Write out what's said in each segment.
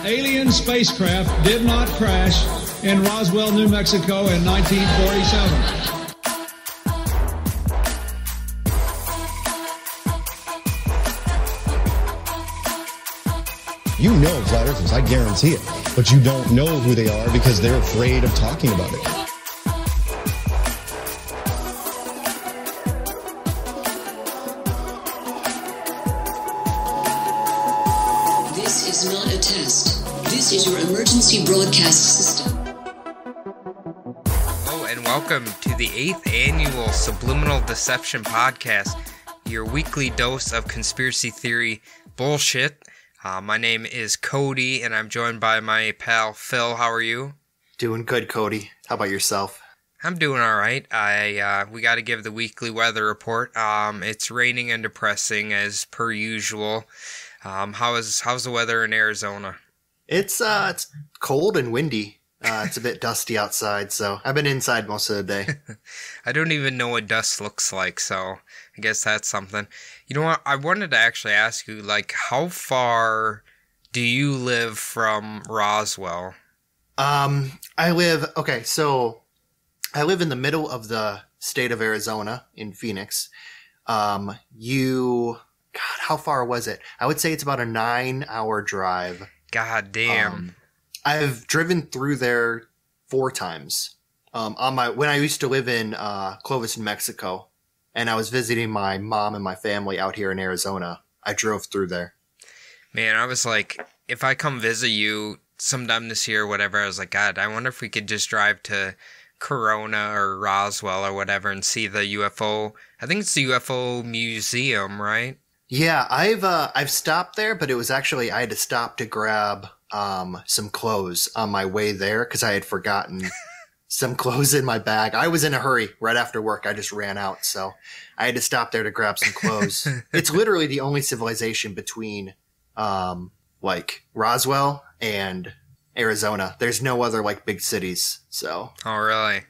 alien spacecraft did not crash in Roswell, New Mexico in 1947. You know flat earthers, I guarantee it. But you don't know who they are because they're afraid of talking about it. This is not a test. This is your emergency broadcast system. Hello and welcome to the 8th annual Subliminal Deception Podcast, your weekly dose of conspiracy theory bullshit. My name is Cody, and I'm joined by my pal Phil. How are you? Doing good, Cody. How about yourself? I'm doing all right. We got to give the weekly weather report. It's raining and depressing as per usual. How's the weather in Arizona? It's cold and windy. It's a bit dusty outside, so I've been inside most of the day. I don't even know what dust looks like, so I guess that's something. You know what? I wanted to actually ask you, how far do you live from Roswell? I live in the middle of the state of Arizona in Phoenix. God, how far was it? I would say it's about a 9-hour drive. God damn. I've driven through there 4 times. When I used to live in Clovis, New Mexico, and I was visiting my mom and my family out here in Arizona, I drove through there. Man, I was like, if I come visit you sometime this year or whatever, I was like, God, I wonder if we could just drive to Corona or Roswell or whatever and see the UFO. I think it's the UFO museum, right? Yeah, I've stopped there, but it was actually I had to stop to grab some clothes on my way there because I had forgotten some clothes in my bag. I was in a hurry right after work. I just ran out, so I had to stop there to grab some clothes. It's literally the only civilization between Roswell and Arizona. There's no other big cities. So oh really?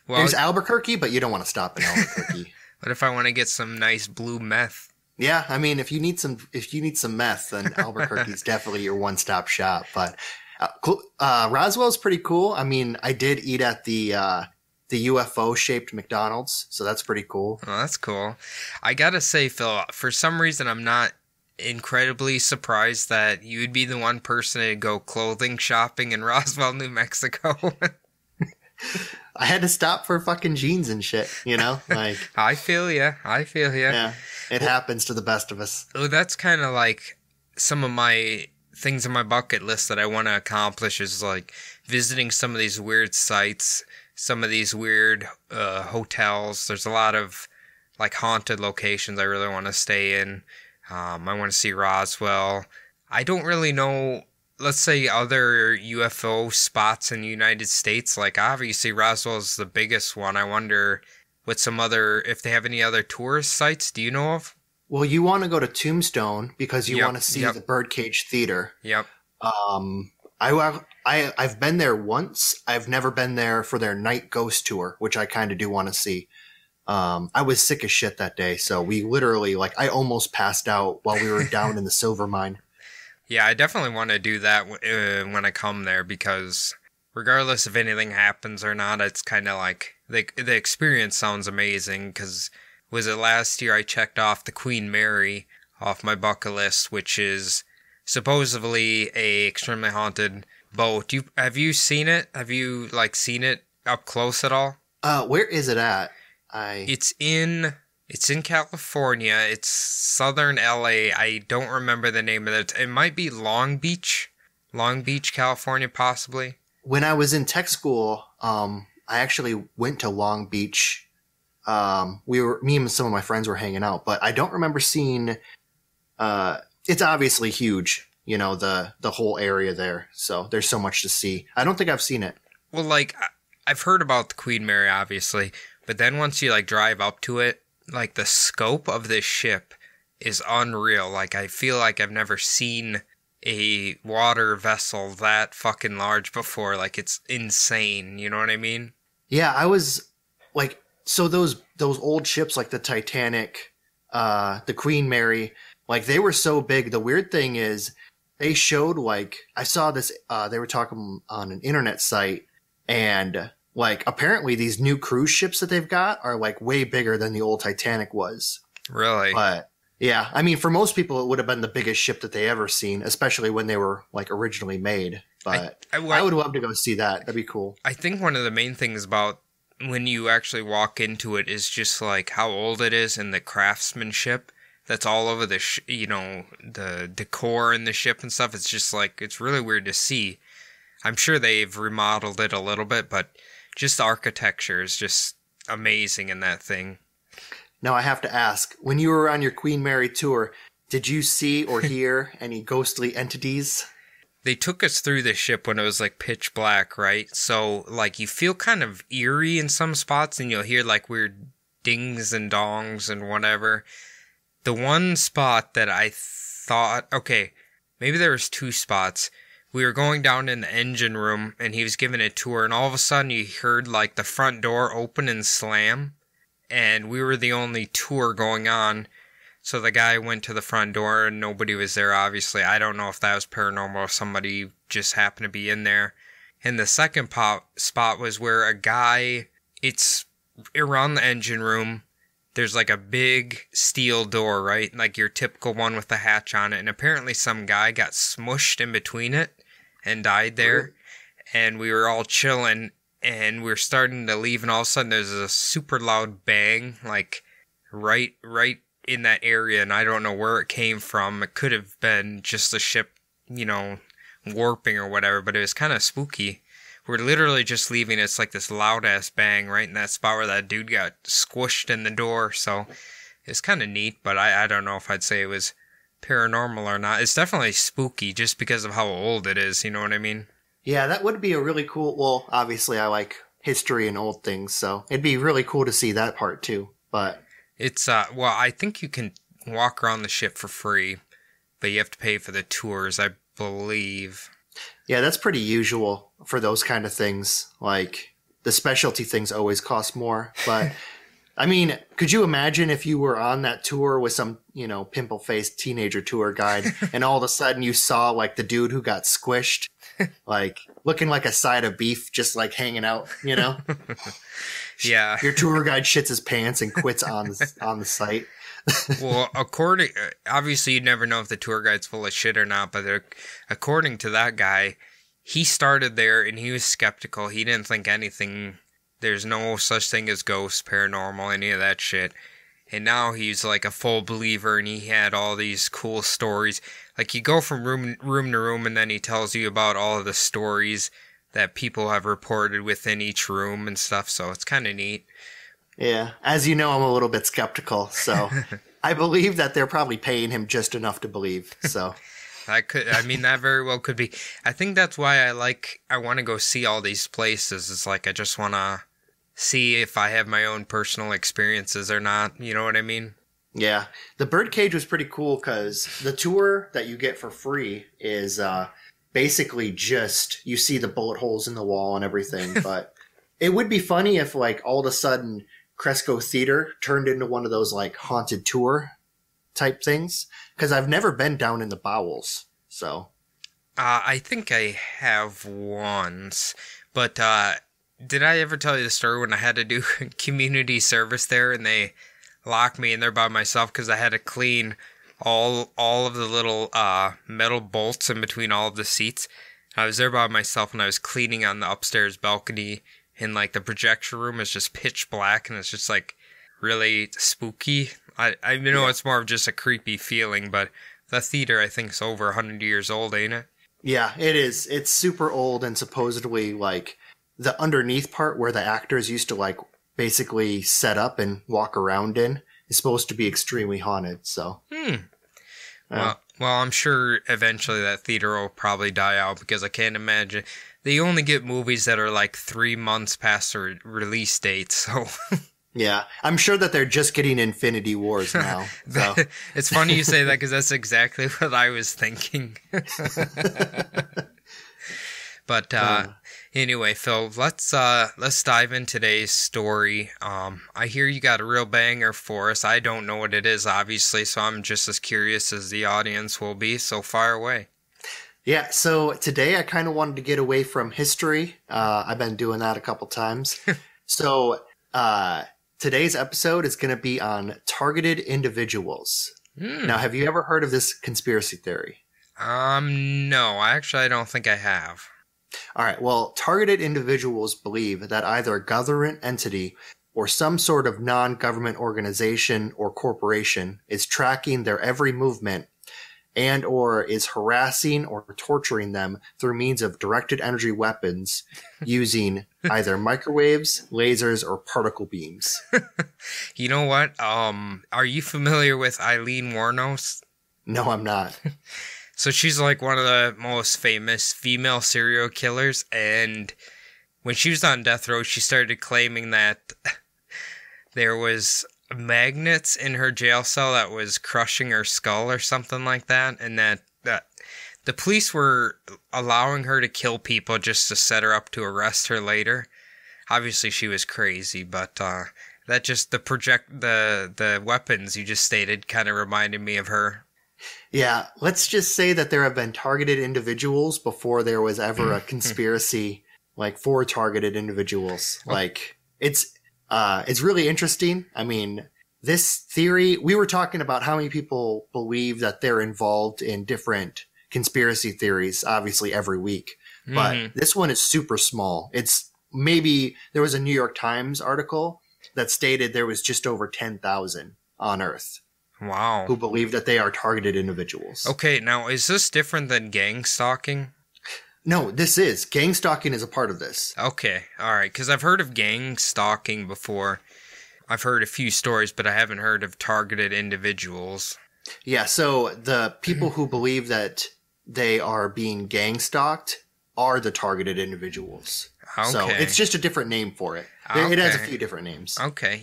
Well, there's Albuquerque, but you don't want to stop in Albuquerque. What if I want to get some nice blue meth? Yeah, I mean, if you need some meth, then Albuquerque's definitely your one-stop shop. But Roswell's pretty cool. I mean, I did eat at the UFO-shaped McDonald's, so that's pretty cool. Oh, that's cool. I gotta say, Phil, for some reason, I'm not incredibly surprised that you would be the one person to go clothing shopping in Roswell, New Mexico. I had to stop for fucking jeans and shit, I feel ya. Yeah, it happens to the best of us. Oh, that's kind of like some of my things on my bucket list that I want to accomplish is visiting some of these weird sites, some of these weird hotels. There's a lot of haunted locations I really want to stay in. I want to see Roswell. I don't really know, let's say, other UFO spots in the United States. Obviously, Roswell's the biggest one. I wonder what if they have any other tourist sites. Do you know of? Well, you want to go to Tombstone because you want to see the Birdcage Theater. Yep. I've been there once. I've never been there for their night ghost tour, which I kind of do want to see. I was sick as shit that day, so we literally, I almost passed out while we were down in the silver mine. Yeah, I definitely want to do that when I come there because regardless if anything happens or not, it's kind of the experience sounds amazing because was it last year I checked off the Queen Mary off my bucket list, which is supposedly a extremely haunted boat. Have you seen it? Have you seen it up close at all? Where is it at? It's in California. It's southern LA. I don't remember the name of it. It might be Long Beach, California, possibly. When I was in tech school, I actually went to Long Beach. Me and some of my friends were hanging out, but I don't remember seeing. It's obviously huge, the whole area there. So there's so much to see. I don't think I've seen it. Well, I've heard about the Queen Mary, obviously, but then once you drive up to it. The scope of this ship is unreal. I feel like I've never seen a water vessel that fucking large before. It's insane. You know what I mean? Yeah, I was so those old ships like the Titanic, the Queen Mary, they were so big. The weird thing is they showed like, I saw this, they were talking on an internet site, and like apparently these new cruise ships that they've got are like way bigger than the old Titanic was. Really? But yeah, I mean, for most people, it would have been the biggest ship that they ever seen, especially when they were like originally made. But I would love to go see that. That'd be cool. I think one of the main things about when you actually walk into it is just like how old it is and the craftsmanship that's all over the, the decor in the ship and stuff. It's just like, it's really weird to see. I'm sure they've remodeled it a little bit, but just the architecture is just amazing in that thing. Now I have to ask, when you were on your Queen Mary tour, did you see or hear any ghostly entities? They took us through the ship when it was like pitch black, right? So like you feel kind of eerie in some spots and you'll hear like weird dings and dongs and whatever. The one spot that I thought, okay, maybe there was two spots. We were going down in the engine room and he was giving a tour and all of a sudden you heard like the front door open and slam. And we were the only tour going on. So the guy went to the front door and nobody was there, obviously. I don't know if that was paranormal or somebody just happened to be in there. And the second spot was where a guy, it's around the engine room. There's like a big steel door, right? Like your typical one with the hatch on it. And apparently some guy got smushed in between it and died there. And we were all chilling. And we're starting to leave, and all of a sudden there's a super loud bang, like right in that area, and I don't know where it came from. It could have been just the ship, warping or whatever, but it was kind of spooky. We're literally just leaving. It's like this loud ass bang right in that spot where that dude got squished in the door. So it's kind of neat, but I don't know if I'd say it was paranormal or not. It's definitely spooky just because of how old it is. You know what I mean? Yeah, that would be a really cool... Well, obviously I like history and old things, so it'd be really cool to see that part too, but... It's, well, I think you can walk around the ship for free, but you have to pay for the tours, I believe. Yeah, that's pretty usual for those kind of things. Like, the specialty things always cost more, but... I mean, could you imagine if you were on that tour with some, pimple-faced teenager tour guide, and all of a sudden you saw, like, the dude who got squished, like, looking like a side of beef, just, like, hanging out, Yeah. Your tour guide shits his pants and quits on the site. Well, obviously you never know if the tour guide's full of shit or not, but according to that guy, he started there and he was skeptical. He didn't think anything... There's no such thing as ghosts, paranormal, any of that shit. And now he's like a full believer and he had all these cool stories. Like you go from room to room and then he tells you about all of the stories that people have reported within each room and stuff. So it's kind of neat. Yeah. As you know, I'm a little bit skeptical. So I believe that they're probably paying him just enough to believe. So that very well could be. I think that's why I want to go see all these places. It's like I just want to see if I have my own personal experiences or not. You know what I mean? Yeah. The birdcage was pretty cool because the tour that you get for free is basically just you see the bullet holes in the wall and everything. But it would be funny if like all of a sudden Cresco Theater turned into one of those like haunted tour type things because I've never been down in the bowels. So I think I have once, but did I ever tell you the story when I had to do community service there and they locked me in there by myself because I had to clean all of the little metal bolts in between all of the seats? I was there by myself and I was cleaning on the upstairs balcony and like the projection room is just pitch black and it's just like really spooky. I know it's more of just a creepy feeling, but the theater I think is over 100 years old, ain't it? Yeah, it is. It's super old and supposedly like the underneath part where the actors used to like basically set up and walk around in is supposed to be extremely haunted. So, well, I'm sure eventually that theater will probably die out because I can't imagine they only get movies that are like 3 months past the release date. So, yeah, I'm sure that they're just getting Infinity Wars now. So. It's funny you say that because that's exactly what I was thinking. But anyway, Phil, let's dive in today's story. I hear you got a real banger for us. I don't know what it is, obviously, so I'm just as curious as the audience will be. So fire away. Yeah, so today I kind of wanted to get away from history. I've been doing that a couple times. So today's episode is going to be on targeted individuals. Now, have you ever heard of this conspiracy theory? No, I don't think I have. All right, well, targeted individuals believe that either a government entity or some sort of non-government organization or corporation is tracking their every movement and or is harassing or torturing them through means of directed energy weapons using either microwaves, lasers, or particle beams. You know what? Are you familiar with Eileen Wuornos? No, I'm not. So she's like one of the most famous female serial killers, and when she was on death row, she started claiming that there was magnets in her jail cell that was crushing her skull or something like that, and that the police were allowing her to kill people just to set her up to arrest her later. Obviously she was crazy, but that just the weapons you just stated kind of reminded me of her. Yeah, let's just say that there have been targeted individuals before there was ever a conspiracy like for targeted individuals. Like it's really interesting. I mean, this theory, we were talking about how many people believe that they're involved in different conspiracy theories, obviously every week. But this one is super small. It's maybe there was a New York Times article that stated there was just over 10,000 on Earth. Wow. Who believe that they are targeted individuals. Okay, now is this different than gang stalking? No, this is. Gang stalking is a part of this. Okay, alright, because I've heard of gang stalking before. I've heard a few stories, but I haven't heard of targeted individuals. Yeah, so the people who believe that they are being gang stalked are the targeted individuals. Okay. So it's just a different name for it. Okay. It has a few different names. Okay,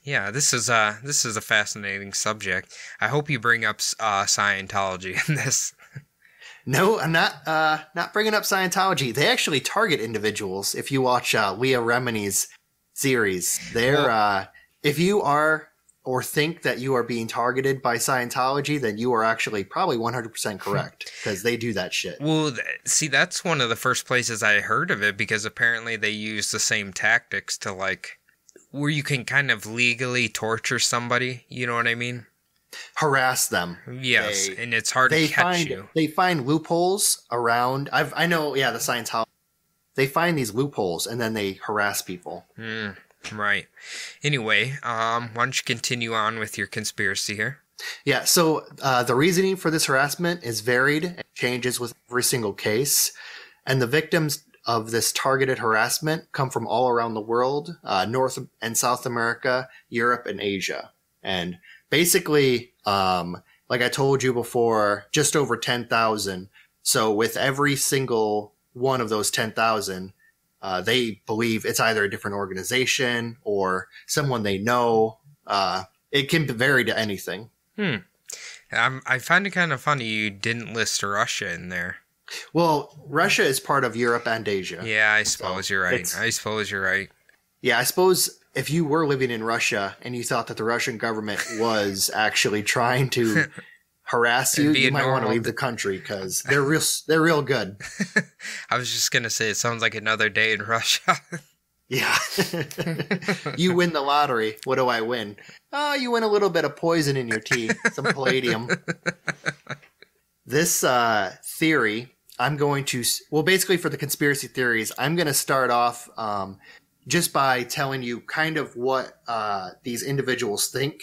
yeah. This is a fascinating subject. I hope you bring up Scientology in this. No, I'm not bringing up Scientology. They actually target individuals. If you watch Leah Remini's series, if you are or think that you are being targeted by Scientology, then you are actually probably 100% correct because they do that shit. Well, see, that's one of the first places I heard of it because apparently they use the same tactics to like where you can kind of legally torture somebody. You know what I mean? Harass them. Yes, and it's hard to catch you. They find loopholes around. I know, yeah, the Scientology. They find these loopholes and then they harass people. Right. Anyway, why don't you continue on with your conspiracy here? Yeah, so the reasoning for this harassment is varied and changes with every single case. And the victims of this targeted harassment come from all around the world, North and South America, Europe, and Asia. And basically, like I told you before, just over 10,000. So with every single one of those 10,000, they believe it's either a different organization or someone they know. It can vary to anything. I find it kind of funny you didn't list Russia in there. Well, Russia is part of Europe and Asia. Yeah, I suppose you're right. Yeah, I suppose if you were living in Russia and you thought that the Russian government was actually trying to harass you, you might want to leave the country because they're real good. I was just gonna say it sounds like another day in Russia. Yeah. You win the lottery. What do I win? Oh, you win a little bit of poison in your tea, some palladium. This theory, basically for the conspiracy theories, I'm going to start off just by telling you kind of what these individuals think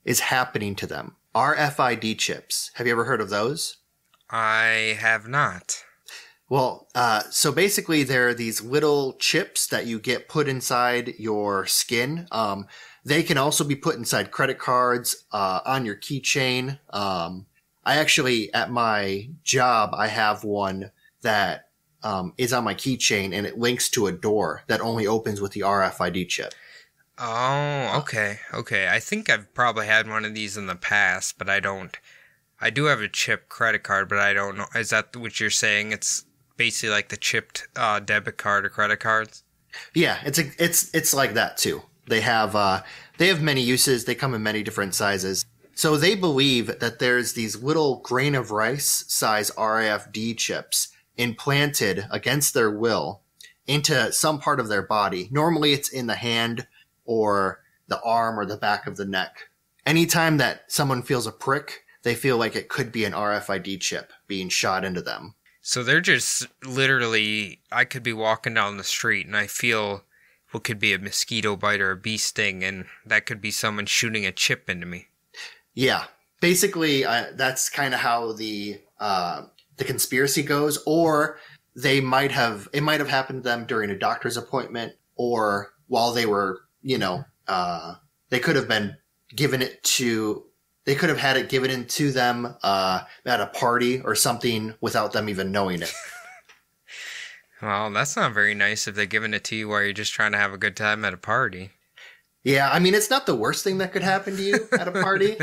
is happening to them. RFID chips. Have you ever heard of those? I have not. Well, so basically they're these little chips that you get put inside your skin. They can also be put inside credit cards, on your keychain. I actually, at my job, I have one that is on my keychain and it links to a door that only opens with the RFID chip. Oh, okay. I think I've probably had one of these in the past, but I do have a chip credit card, but I don't know. Is that what you're saying? It's basically like the chipped debit card or credit cards? Yeah, it's like that too. They have many uses. They come in many different sizes. So they believe that there's these little grain of rice size RFID chips implanted against their will into some part of their body. Normally it's in the hand or the arm or the back of the neck. Anytime that someone feels a prick, they feel like it could be an RFID chip being shot into them. So they're just literally, I could be walking down the street and I feel what could be a mosquito bite or a bee sting, and that could be someone shooting a chip into me. Yeah. Basically, that's kind of how the conspiracy goes, or it might have happened to them during a doctor's appointment, or while they were, they could have been they could have had it given into them at a party or something without them even knowing it. Well, that's not very nice if they're giving it to you while you're just trying to have a good time at a party. Yeah, I mean, it's not the worst thing that could happen to you at a party.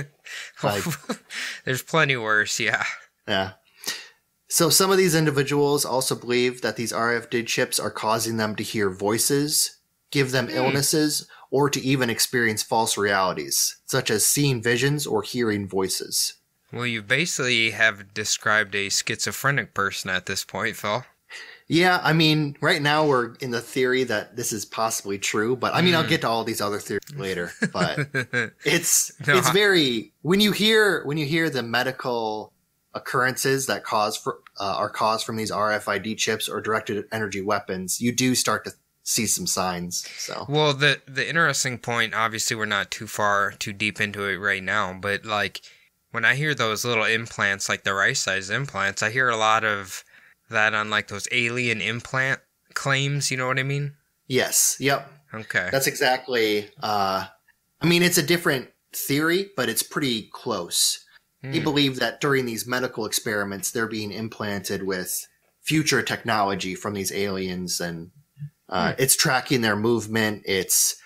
There's plenty worse, yeah. Yeah. So some of these individuals also believe that these RFID chips are causing them to hear voices, give them illnesses, or to even experience false realities, such as seeing visions or hearing voices. Well, you basically have described a schizophrenic person at this point, Phil. Yeah, I mean, right now we're in the theory that this is possibly true, but I mean, I'll get to all these other theories later. But it's very when you hear the medical occurrences that are caused from these RFID chips or directed energy weapons, you do start to see some signs. So, well, the interesting point, obviously, we're not too deep into it right now, but like when I hear those little implants, like the rice-sized implants, I hear a lot of that on like those alien implant claims, you know what I mean? Yes. Yep. Okay. That's exactly, I mean, it's a different theory, but it's pretty close. They believe that during these medical experiments, they're being implanted with future technology from these aliens, and it's tracking their movement. It's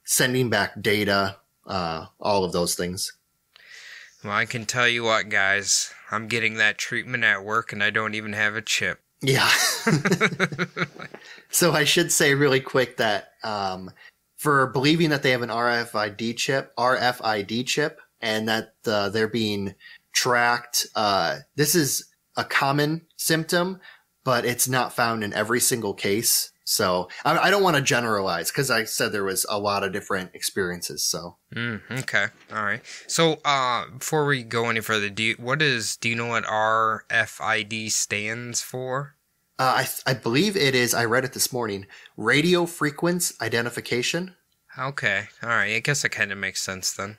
sending back data, all of those things. Well, I can tell you what, guys. I'm getting that treatment at work, and I don't even have a chip. Yeah. So I should say really quick that for believing that they have an RFID chip, and that they're being tracked, this is a common symptom, but it's not found in every single case. So I don't want to generalize because I said there was a lot of different experiences. So okay, all right. So before we go any further, do you know what RFID stands for? I believe it is. I read it this morning. Radio frequency identification. Okay, all right. I guess that kind of makes sense then.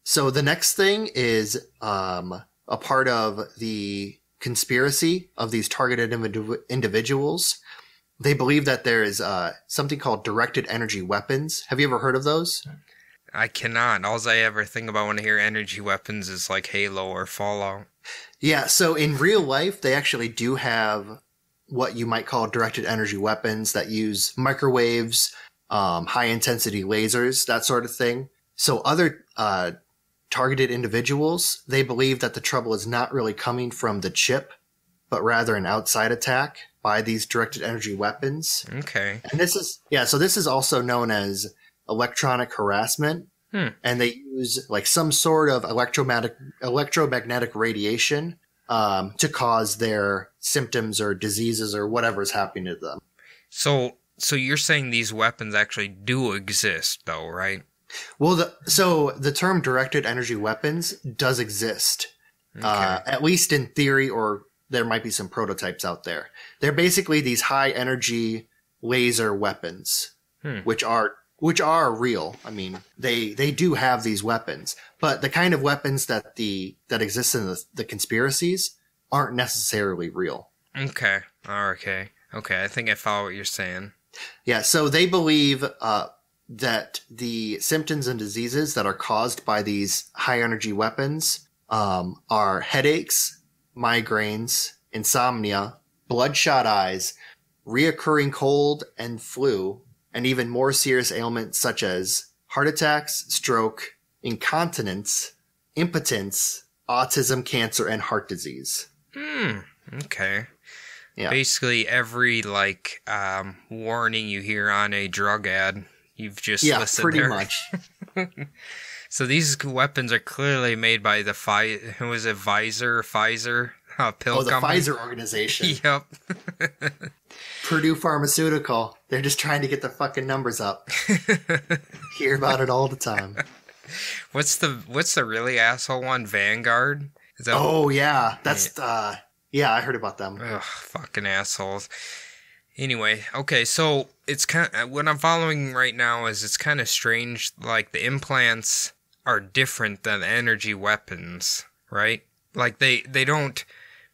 So the next thing is a part of the conspiracy of these targeted individuals. They believe that there is something called directed energy weapons. Have you ever heard of those? I cannot. All I ever think about when I hear energy weapons is like Halo or Fallout. Yeah, so in real life, they actually do have what you might call directed energy weapons that use microwaves, high-intensity lasers, that sort of thing. So other targeted individuals, they believe that the trouble is not really coming from the chip, but rather an outside attack by these directed energy weapons. Okay. And this is also known as electronic harassment. And they use like some sort of electromagnetic radiation to cause their symptoms or diseases or whatever's happening to them. So you're saying these weapons actually do exist, though, right? Well, the term directed energy weapons does exist, at least in theory, or there might be some prototypes out there. They're basically these high energy laser weapons, which are real. I mean, they do have these weapons, but the kind of weapons that exist in the conspiracies aren't necessarily real. Okay. Okay. I think I follow what you're saying. Yeah. So they believe that the symptoms and diseases that are caused by these high energy weapons are headaches, migraines, insomnia, bloodshot eyes, reoccurring cold and flu, and even more serious ailments such as heart attacks, stroke, incontinence, impotence, autism, cancer, and heart disease. Okay. Yeah. Basically, every warning you hear on a drug ad, you've just Yeah, listed pretty there. much. So these weapons are clearly made by the Pfizer pill The company. Pfizer organization. Yep. Purdue Pharmaceutical. They're just trying to get the fucking numbers up. Hear about it all the time. What's the really asshole one? Vanguard? Is that Oh, yeah. That's, yeah, I heard about them. Ugh, fucking assholes. Anyway, okay, so it's kind of, what I'm following right now is it's kind of strange. Like the implants are different than energy weapons, right? Like they don't,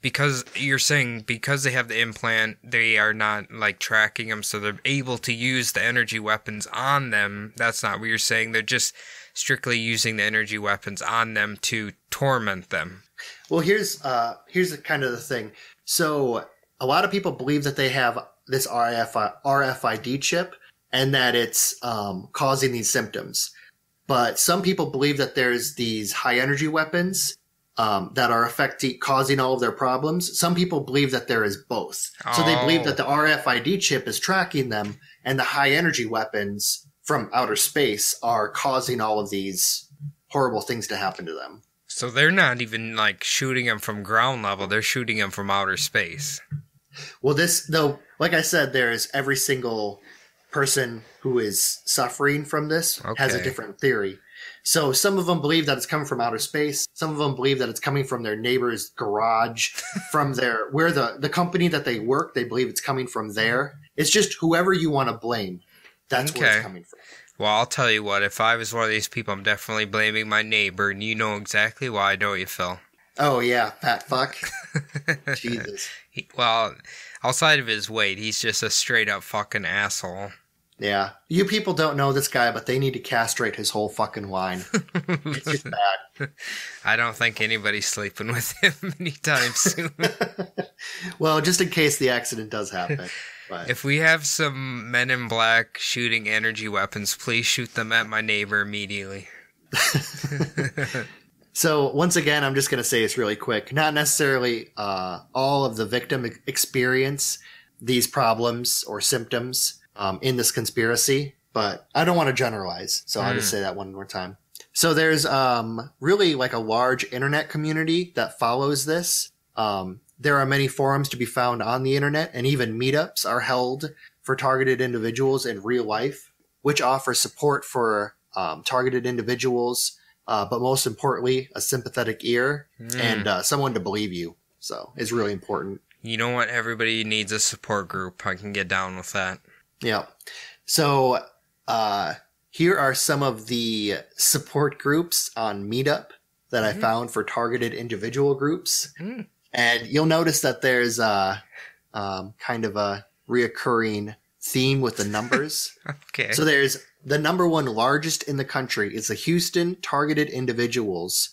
because you're saying because they have the implant, they are not like tracking them, so they're able to use the energy weapons on them. That's not what you're saying. They're just strictly using the energy weapons on them to torment them. Well, here's kind of the thing. So a lot of people believe that they have this RFID chip and that it's causing these symptoms. But some people believe that there's these high energy weapons that are causing all of their problems. Some people believe that there is both. So they believe that the RFID chip is tracking them and the high energy weapons from outer space are causing all of these horrible things to happen to them. So they're not even like shooting them from ground level. They're shooting them from outer space. Well, though, like I said, there's every single person who is suffering from this has a different theory. So some of them believe that it's coming from outer space. Some of them believe that it's coming from their neighbor's garage, from where the company that they work, they believe it's coming from there. It's just whoever you want to blame. That's where it's coming from. Well, I'll tell you what, if I was one of these people, I'm definitely blaming my neighbor, and you know exactly why, don't you, Phil? Oh, yeah, fat fuck. Jesus. Well, outside of his weight, he's just a straight-up fucking asshole. Yeah. You people don't know this guy, but they need to castrate his whole fucking line. It's just bad. I don't think anybody's sleeping with him anytime soon. Well, just in case the accident does happen. But. If we have some men in black shooting energy weapons, please shoot them at my neighbor immediately. So once again, I'm just going to say this really quick. Not necessarily all of the victim experience these problems or symptoms in this conspiracy, but I don't want to generalize. So I'll just say that one more time. So there's really like a large internet community that follows this. There are many forums to be found on the internet, and even meetups are held for targeted individuals in real life, which offer support for targeted individuals, but most importantly, a sympathetic ear and someone to believe you. So it's really important. You know what? Everybody needs a support group. I can get down with that. Yeah. So here are some of the support groups on Meetup that I found for targeted individual groups. And you'll notice that there's kind of a reoccurring theme with the numbers. Okay. So there's the number one largest in the country is the Houston Targeted Individuals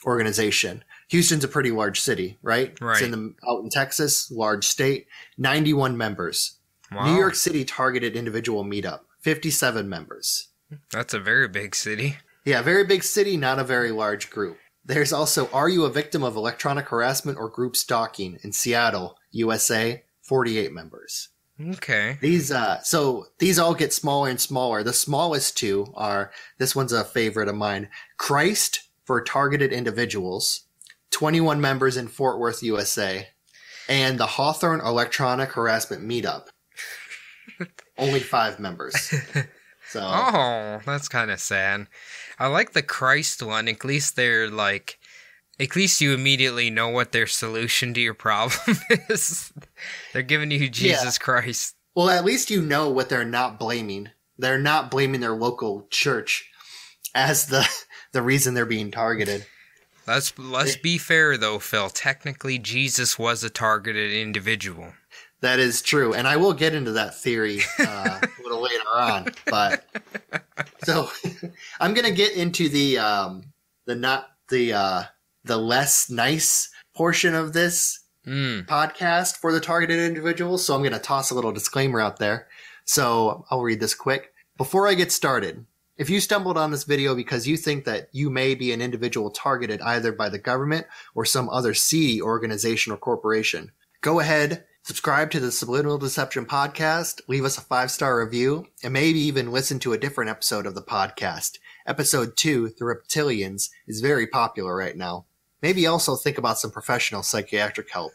organization. Houston's a pretty large city, right? Right. It's out in Texas, large state, 91 members. Wow. New York City Targeted Individual Meetup, 57 members. That's a very big city. Yeah, very big city, not a very large group. There's also Are You a Victim of Electronic Harassment or Group Stalking in Seattle, USA, 48 members. Okay. These all get smaller and smaller. The smallest two are, this one's a favorite of mine, Christ for Targeted Individuals, 21 members in Fort Worth, USA, and the Hawthorne Electronic Harassment Meetup, only 5 members. So. Oh, that's kind of sad. I like the Christ one. At least they're like, at least you immediately know what their solution to your problem is. They're giving you Jesus Christ. Well, at least you know what they're not blaming. They're not blaming their local church as the reason they're being targeted. Let's be fair though, Phil. Technically, Jesus was a targeted individual. That is true, and I will get into that theory a little later on. But so I'm going to get into the less nice portion of this podcast for the targeted individuals. So I'm going to toss a little disclaimer out there. So I'll read this quick. Before I get started, if you stumbled on this video because you think that you may be an individual targeted either by the government or some other seedy organization or corporation, go ahead Subscribe to the Subliminal Deception podcast, leave us a 5-star review, and maybe even listen to a different episode of the podcast. Episode 2, The Reptilians, is very popular right now. Maybe also think about some professional psychiatric help.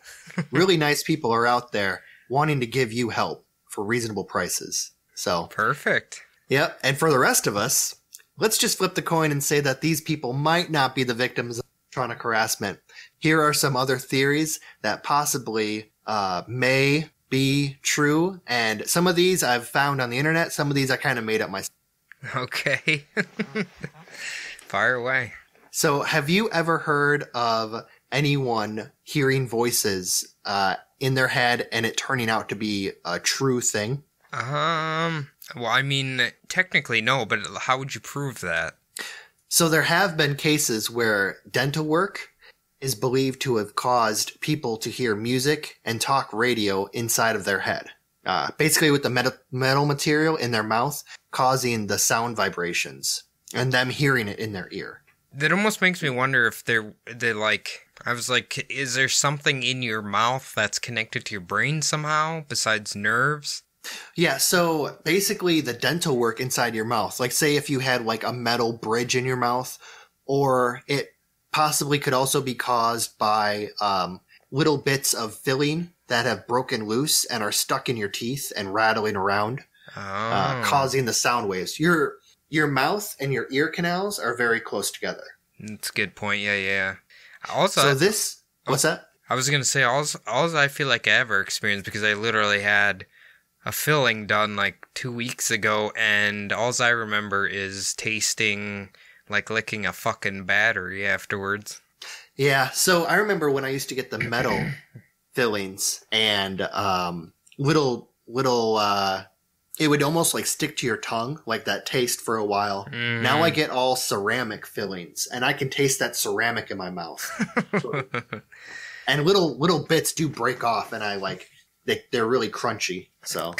Really nice people are out there wanting to give you help for reasonable prices. So Perfect. Yep. And for the rest of us, let's just flip the coin and say that these people might not be the victims of electronic harassment. Here are some other theories that possibly may be true. And some of these I've found on the internet. Some of these I kind of made up myself. Okay. Fire away. So have you ever heard of anyone hearing voices in their head and it turning out to be a true thing? Well, I mean, technically no, but how would you prove that? So there have been cases where dental work is believed to have caused people to hear music and talk radio inside of their head. Basically with the metal material in their mouth causing the sound vibrations and them hearing it in their ear. That almost makes me wonder if they like, I was like, is there something in your mouth that's connected to your brain somehow besides nerves? Yeah, so basically the dental work inside your mouth, like say if you had like a metal bridge in your mouth, or it possibly could also be caused by little bits of filling that have broken loose and are stuck in your teeth and rattling around, causing the sound waves. Your mouth and your ear canals are very close together. That's a good point. Yeah. Also, so this, what's that? I was going to say, all I feel like I ever experienced, because I literally had a filling done like 2 weeks ago, and all I remember is tasting like licking a fucking battery afterwards. Yeah, so I remember when I used to get the metal fillings and little it would almost like stick to your tongue, like that taste for a while. Mm. Now I get all ceramic fillings and I can taste that ceramic in my mouth. And little bits do break off and they're really crunchy. So,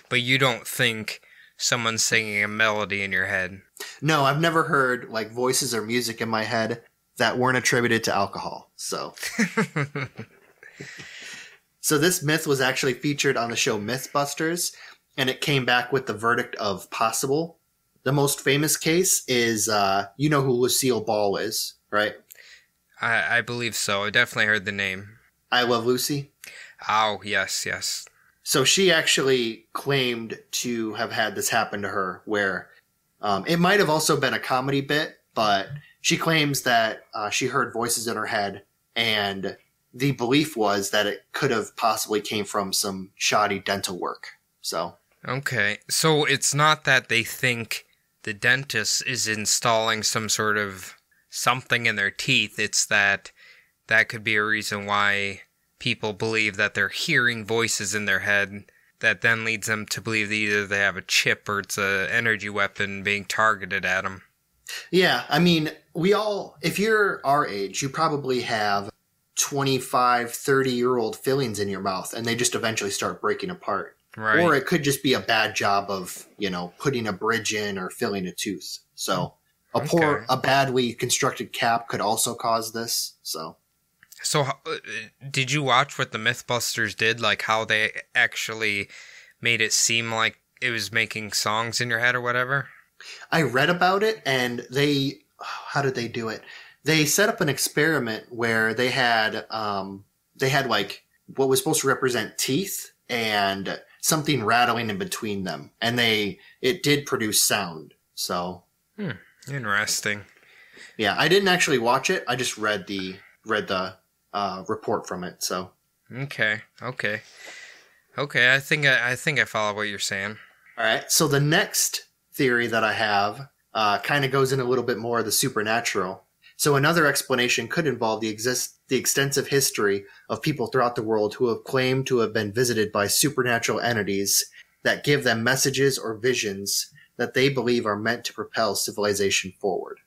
but you don't think someone's singing a melody in your head? No, I've never heard like voices or music in my head that weren't attributed to alcohol. So, so this myth was actually featured on the show Mythbusters, and it came back with the verdict of possible. The most famous case is, you know who Lucille Ball is, right? I believe so. I definitely heard the name. I Love Lucy. Oh, yes. So she actually claimed to have had this happen to her where it might have also been a comedy bit, but she claims that she heard voices in her head, and the belief was that it could have possibly came from some shoddy dental work. So okay. So it's not that they think the dentist is installing some sort of something in their teeth. It's that could be a reason why people believe that they're hearing voices in their head that then leads them to believe that either they have a chip or it's an energy weapon being targeted at them. Yeah, I mean, if you're our age, you probably have 25, 30-year-old fillings in your mouth, and they just eventually start breaking apart. Right. Or it could just be a bad job of, putting a bridge in or filling a tooth. So a badly constructed cap could also cause this, So did you watch what the Mythbusters did? Like how they actually made it seem like it was making songs in your head or whatever? I read about it, and how did they do it? They set up an experiment where they had like what was supposed to represent teeth and something rattling in between them. And it did produce sound. So. Interesting. Yeah. I didn't actually watch it. I just read the report from it. So. Okay. I think I follow what you're saying. All right. So the next theory that I have kind of goes in a little bit more of the supernatural. So another explanation could involve the extensive history of people throughout the world who have claimed to have been visited by supernatural entities that give them messages or visions that they believe are meant to propel civilization forward.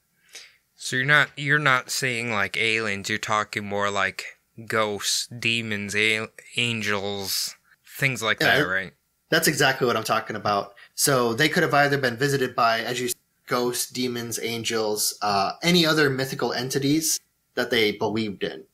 So you're not saying like aliens, you're talking more like ghosts, demons, angels, things like that, right? That's exactly what I'm talking about. So they could have either been visited by, as you said, ghosts, demons, angels, any other mythical entities that they believed in.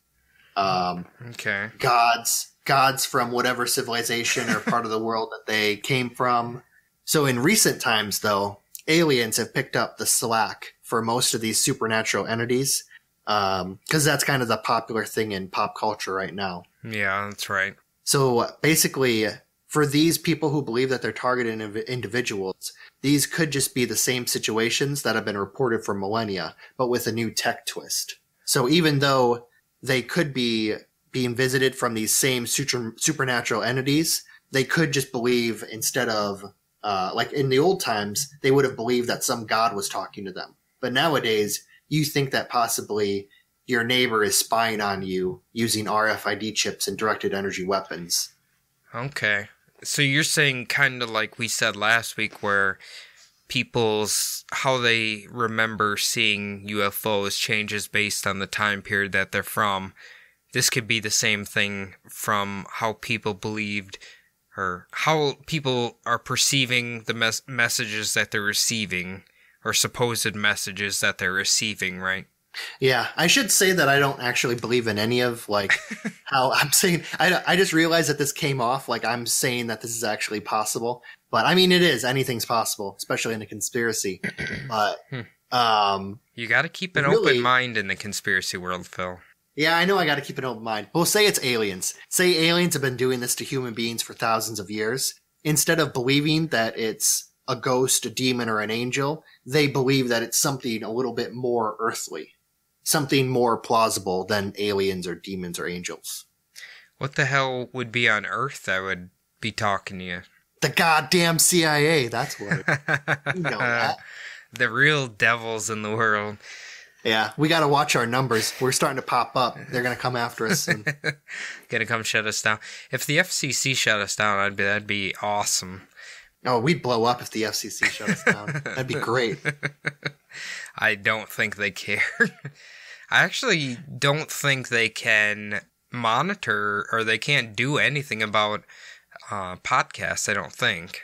Okay. Gods, gods from whatever civilization or part of the world that they came from. So in recent times, though, aliens have picked up the slack for most of these supernatural entities, because that's kind of the popular thing in pop culture right now. Yeah, that's right. So basically, for these people who believe that they're targeting individuals, these could just be the same situations that have been reported for millennia, but with a new tech twist. So even though they could be being visited from these same supernatural entities, they could just believe, instead of, like in the old times, they would have believed that some god was talking to them. But nowadays, you think that possibly your neighbor is spying on you using RFID chips and directed energy weapons. Okay. So you're saying kind of like we said last week, where how they remember seeing UFOs changes based on the time period that they're from. This could be the same thing from how people believed, or how people are perceiving the messages that they're receiving, or supposed messages that they're receiving, right? Yeah, I should say that I don't actually believe in any of, like, how I'm saying. I just realized that this came off like I'm saying that this is actually possible. But I mean, it is. Anything's possible, especially in a conspiracy. But you got to keep an open mind in the conspiracy world, Phil. Yeah, I know I got to keep an open mind. We'll say it's aliens. Say aliens have been doing this to human beings for thousands of years. Instead of believing that it's a ghost, a demon, or an angel, they believe that it's something a little bit more earthly. Something more plausible than aliens or demons or angels. What the hell would be on Earth that would be talking to you? The goddamn CIA, that's what. You know that. The real devils in the world. Yeah, we got to watch our numbers. We're starting to pop up. They're going to come after us soon. Gonna come shut us down. If the FCC shut us down, that'd be awesome. Oh, we'd blow up if the FCC shut us down. That'd be great. I don't think they care. I actually don't think they can monitor, or they can't do anything about podcasts, I don't think.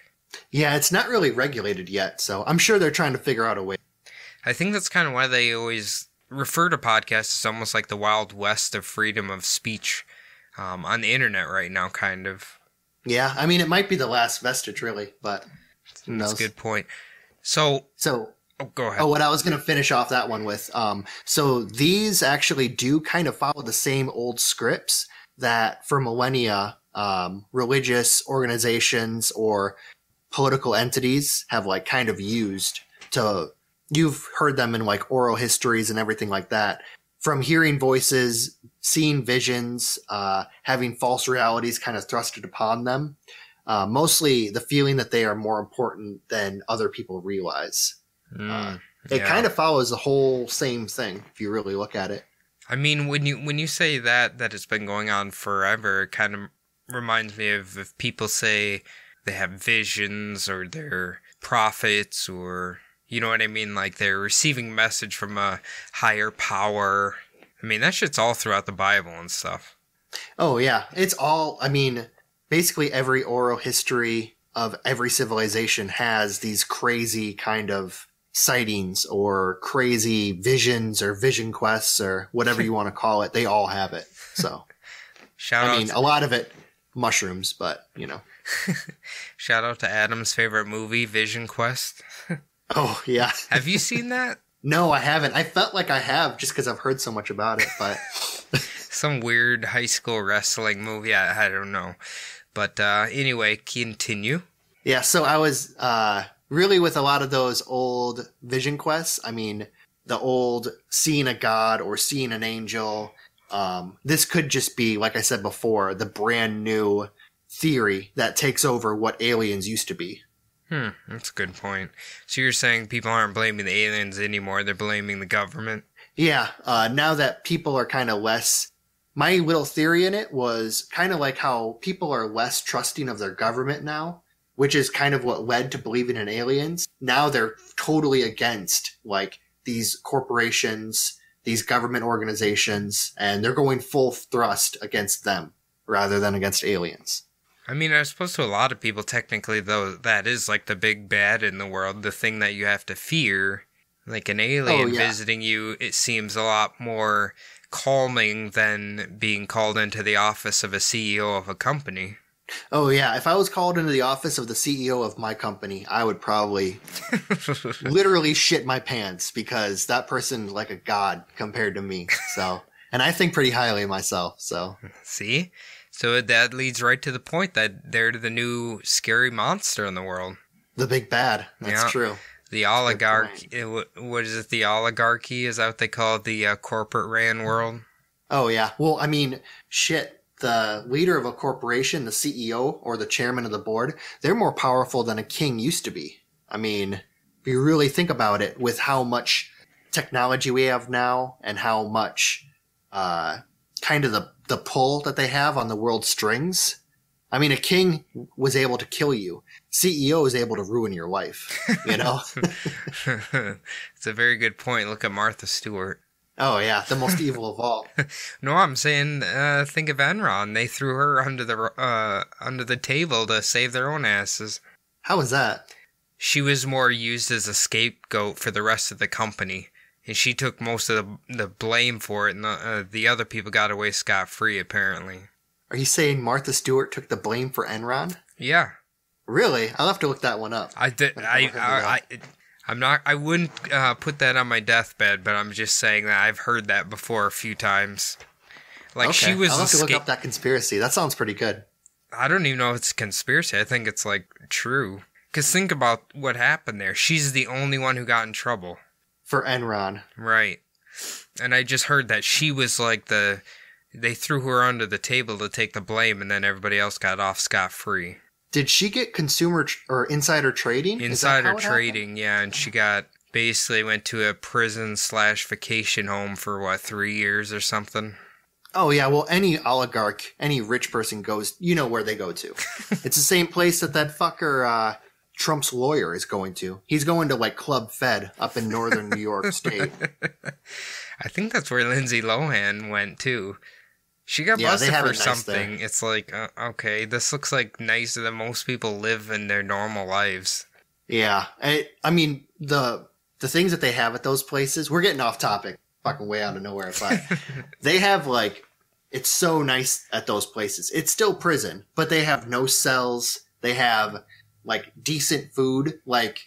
Yeah, it's not really regulated yet, so I'm sure they're trying to figure out a way. I think that's kind of why they always refer to podcasts as almost like the Wild West of freedom of speech on the internet right now, kind of. Yeah, I mean, it might be the last vestige, really, but who knows? That's a good point. So go ahead. Oh, what I was going to finish off that one with. So these actually do kind of follow the same old scripts that for millennia, religious organizations or political entities have like kind of used to, you've heard them in like oral histories and everything like that. From hearing voices, seeing visions, having false realities kind of thrusted upon them. Mostly the feeling that they are more important than other people realize. It kind of follows the whole same thing if you really look at it. I mean, when you say that it's been going on forever, it kind of reminds me of if people say they have visions or they're prophets, or you know what I mean, like they're receiving message from a higher power. I mean, that shit's all throughout the Bible and stuff. Oh yeah, it's all. I mean, basically every oral history of every civilization has these crazy kind of sightings or crazy visions or vision quests or whatever you want to call it. They all have it. So, a lot of it mushrooms, but you know. Shout out to Adam's favorite movie, Vision Quest. Oh yeah. Have you seen that? No, I haven't. I felt like I have just because I've heard so much about it, but some weird high school wrestling movie. I don't know. But anyway, continue. Yeah, so I was really with a lot of those old vision quests. I mean, the old seeing a god or seeing an angel. This could just be, like I said before, the brand new theory that takes over what aliens used to be. That's a good point. So you're saying people aren't blaming the aliens anymore, they're blaming the government? Yeah, now that people are kind of less... My little theory in it was kind of like how people are less trusting of their government now, which is kind of what led to believing in aliens. Now they're totally against, like, these corporations, these government organizations, and they're going full thrust against them rather than against aliens. I mean, I suppose to a lot of people, technically, though, that is like the big bad in the world, the thing that you have to fear. Like an alien yeah. visiting you, it seems a lot more calming than being called into the office of a CEO of a company. Oh, yeah. If I was called into the office of the CEO of my company, I would probably literally shit my pants because that person's like a god compared to me. So, and I think pretty highly of myself. So, See? So that leads right to the point that they're the new scary monster in the world. the big bad. That's true. The oligarchy. What is it? The oligarchy? Is that what they call it? The corporate ran world? Oh, yeah. Well, I mean, shit. The leader of a corporation, the CEO or the chairman of the board, they're more powerful than a king used to be. I mean, if you really think about it, with how much technology we have now and how much kind of the pull that they have on the world strings. I mean, a king was able to kill you. CEO is able to ruin your life, you know? It's a very good point. Look at Martha Stewart. Oh, yeah, the most evil of all. No, I'm saying, think of Enron. They threw her under the table to save their own asses. How was that? She was more used as a scapegoat for the rest of the company, and she took most of the blame for it, and the other people got away scot-free, apparently. Are you saying Martha Stewart took the blame for Enron? Yeah. Really? I'll have to look that one up. I wouldn't put that on my deathbed, but I'm just saying that I've heard that before a few times. Like, okay. she was I'll have to look up that conspiracy. That sounds pretty good. I don't even know if it's a conspiracy. I think it's, like, true. Because think about what happened there. She's the only one who got in trouble. For Enron. Right. And I just heard that she was, like, they threw her under the table to take the blame, and then everybody else got off scot-free. Did she get consumer or insider trading? Insider trading, yeah, and she basically went to a prison/vacation home for 3 years or something. Oh yeah, well any oligarch, any rich person goes, you know where they go to. It's the same place that fucker Trump's lawyer is going to. He's going to like Club Fed up in northern New York State. I think that's where Lindsay Lohan went too. She got busted for something. Nice. It's like, okay, this looks like nicer than most people live in their normal lives. Yeah. I mean, the things that they have at those places, we're getting off topic, fucking way out of nowhere, but they have like, it's so nice at those places. It's still prison, but they have no cells. They have like decent food, like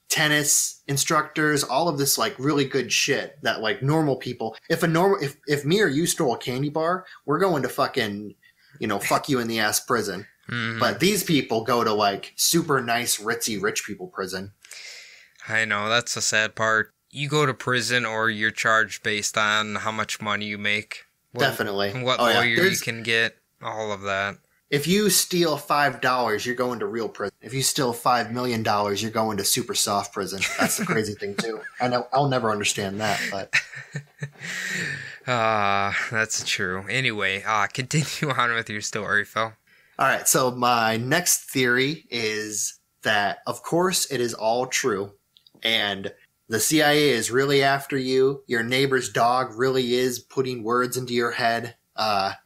tennis instructors, all of this like really good shit that like normal people, if me or you stole a candy bar, we're going to fucking, fuck you in the ass prison. Mm-hmm. But these people go to like super nice ritzy rich people prison. I know, that's the sad part. You go to prison or you're charged based on how much money you make. Definitely. What lawyer you can get, all of that. If you steal $5, you're going to real prison. If you steal $5 million, you're going to super soft prison. That's the crazy thing too. I know I'll never understand that, but that's true. Anyway, continue on with your story, Phil. All right. So my next theory is that, of course, it is all true, and the CIA is really after you. Your neighbor's dog really is putting words into your head.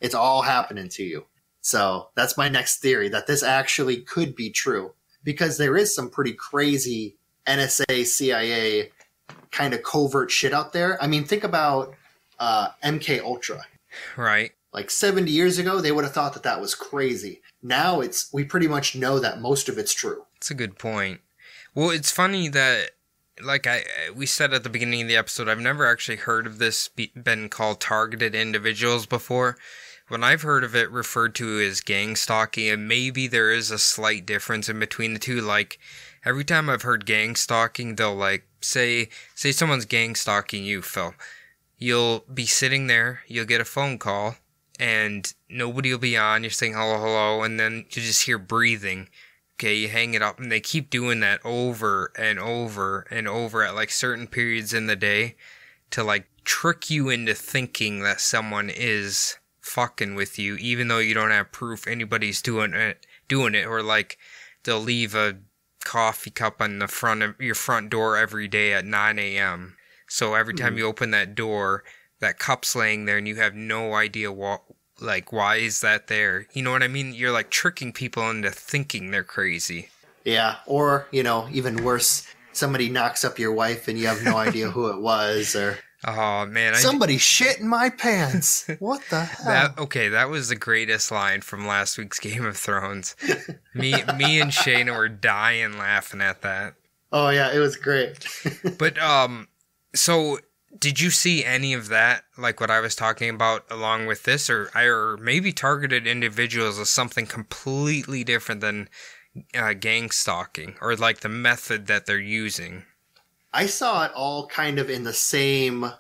It's all happening to you. So that's my next theory, that this actually could be true, because there is some pretty crazy NSA, CIA kind of covert shit out there. I mean, think about MK Ultra. Right. Like 70 years ago, they would have thought that was crazy. Now we pretty much know that most of it's true. That's a good point. Well, it's funny that, like we said at the beginning of the episode, I've never actually heard of this been called targeted individuals before. When I've heard of it referred to as gang stalking, and maybe there is a slight difference in between the two. Like, every time I've heard gang stalking, they'll like say someone's gang stalking you, Phil. You'll be sitting there, you'll get a phone call, and nobody will be on. You're saying hello, hello, and then you just hear breathing. Okay, you hang it up, and they keep doing that over and over and over at like certain periods in the day to like trick you into thinking that someone is fucking with you, even though you don't have proof anybody's doing it, or like they'll leave a coffee cup on the front of your front door every day at 9 a.m. So every time you open that door, that cup's laying there and you have no idea why is that there? You know what I mean? You're like tricking people into thinking they're crazy. Yeah, or, even worse, somebody knocks up your wife and you have no idea who it was, or Oh man, somebody shit in my pants. What the hell? That was the greatest line from last week's Game of Thrones. me and Shayna were dying laughing at that. Oh yeah, it was great. But so did you see any of that, like what I was talking about, along with this, or maybe targeted individuals as something completely different than gang stalking, or like the method that they're using? I saw it all kind of in the same,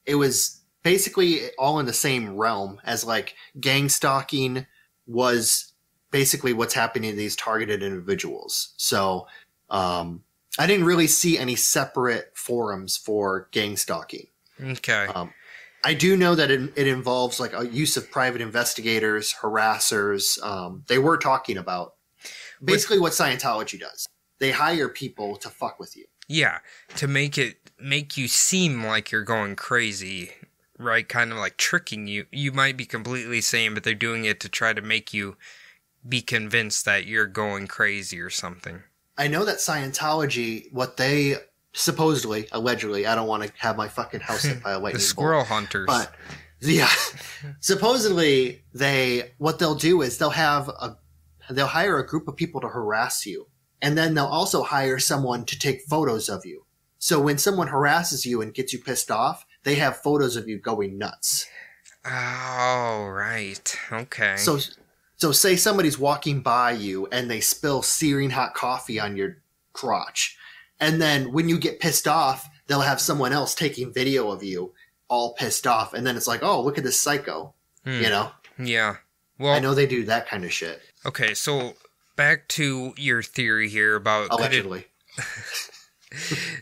it was basically all in the same realm as like gang stalking was basically what's happening to these targeted individuals. So, I didn't really see any separate forums for gang stalking. Okay. I do know that it involves like a use of private investigators, harassers. They were talking about basically what Scientology does. They hire people to fuck with you. Yeah, to make you seem like you're going crazy, right? Kind of like tricking you. You might be completely sane, but they're doing it to try to make you be convinced that you're going crazy or something. I know that Scientology, what they supposedly, allegedly, I don't want to have my fucking house hit by a lightning bolt. The squirrel hunters. But yeah, supposedly what they'll do is they'll hire a group of people to harass you. And then they'll also hire someone to take photos of you. So when someone harasses you and gets you pissed off, they have photos of you going nuts. Oh, right. Okay. So say somebody's walking by you and they spill searing hot coffee on your crotch. And then when you get pissed off, they'll have someone else taking video of you all pissed off. And then it's like, oh, look at this psycho, you know? Yeah. Well, I know they do that kind of shit. Okay, so back to your theory here about... Allegedly.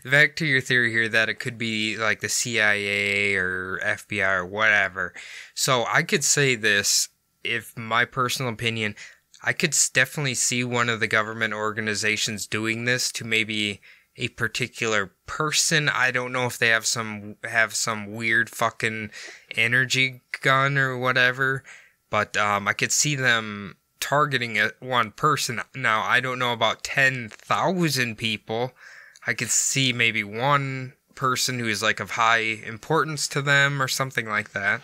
Back to your theory here that it could be like the CIA or FBI or whatever. So I could say this, if my personal opinion, I could definitely see one of the government organizations doing this to maybe a particular person. I don't know if they have some weird fucking energy gun or whatever, but I could see them targeting one person. Now, I don't know about 10,000 people. I could see maybe one person who is like of high importance to them or something like that.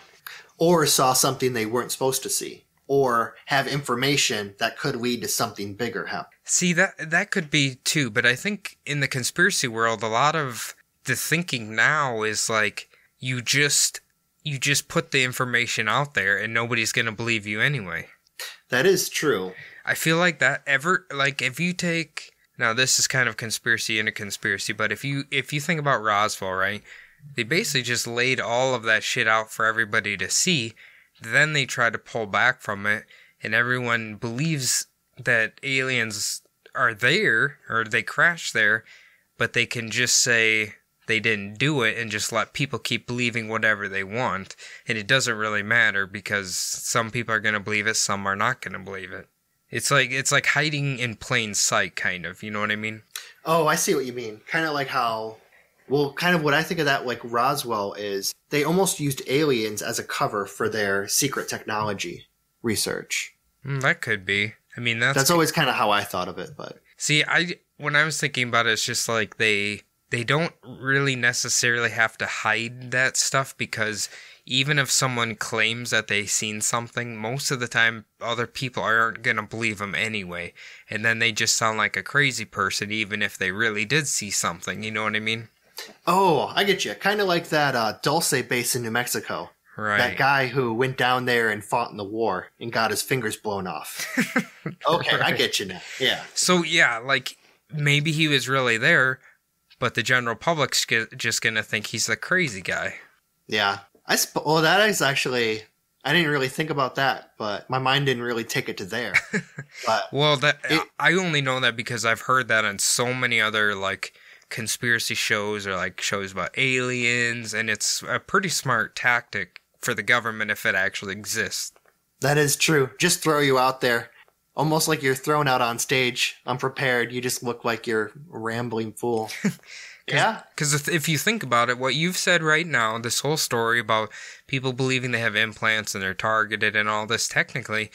Or saw something they weren't supposed to see. Or have information that could lead to something bigger happen. See, that could be too, but I think in the conspiracy world, a lot of the thinking now is like, you just put the information out there and nobody's going to believe you anyway. That is true. I feel like if you take... Now, this is kind of conspiracy in a conspiracy, but if you think about Roswell, right, they basically just laid all of that shit out for everybody to see. Then they try to pull back from it, and everyone believes that aliens are there, or they crashed there, but they can just say they didn't do it and just let people keep believing whatever they want, and it doesn't really matter because some people are going to believe it, some are not going to believe it. It's like hiding in plain sight, kind of. You know what I mean? Oh, I see what you mean. Kind of like how, well, kind of what I think of that, like Roswell, is they almost used aliens as a cover for their secret technology research. That could be. I mean, that's always kind of how I thought of it. But see, when I was thinking about it, it's just like they don't really necessarily have to hide that stuff, because even if someone claims that they've seen something, most of the time other people aren't going to believe them anyway. And then they just sound like a crazy person, even if they really did see something. You know what I mean? Oh, I get you. Kind of like that Dulce base in New Mexico. Right. That guy who went down there and fought in the war and got his fingers blown off. Okay, right. I get you now. Yeah. So, yeah, like, maybe he was really there, but the general public's just going to think he's the crazy guy. Yeah. Well, that is actually, I didn't really think about that, but my mind didn't really take it to there. But well, I only know that because I've heard that on so many other, like, conspiracy shows or, like, shows about aliens, and it's a pretty smart tactic for the government if it actually exists. That is true. Just throw you out there. Almost like you're thrown out on stage, unprepared. You just look like you're a rambling fool. Yeah. Because if you think about it, what you've said right now, this whole story about people believing they have implants and they're targeted and all this, technically,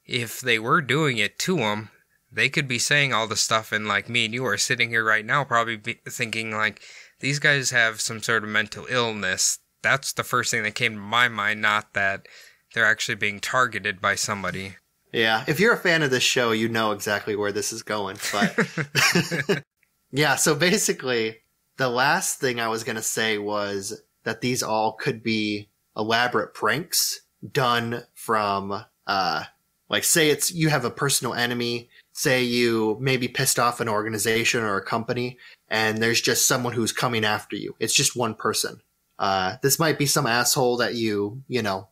if they were doing it to them, they could be saying all the stuff, and like me and you are sitting here right now probably thinking like, these guys have some sort of mental illness. That's the first thing that came to my mind, not that they're actually being targeted by somebody. Yeah, if you're a fan of this show, you know exactly where this is going. But yeah, so basically, the last thing I was going to say was that these all could be elaborate pranks done from, like, say it's you have a personal enemy, say you maybe pissed off an organization or a company, and there's just someone who's coming after you. It's just one person. This might be some asshole that you know,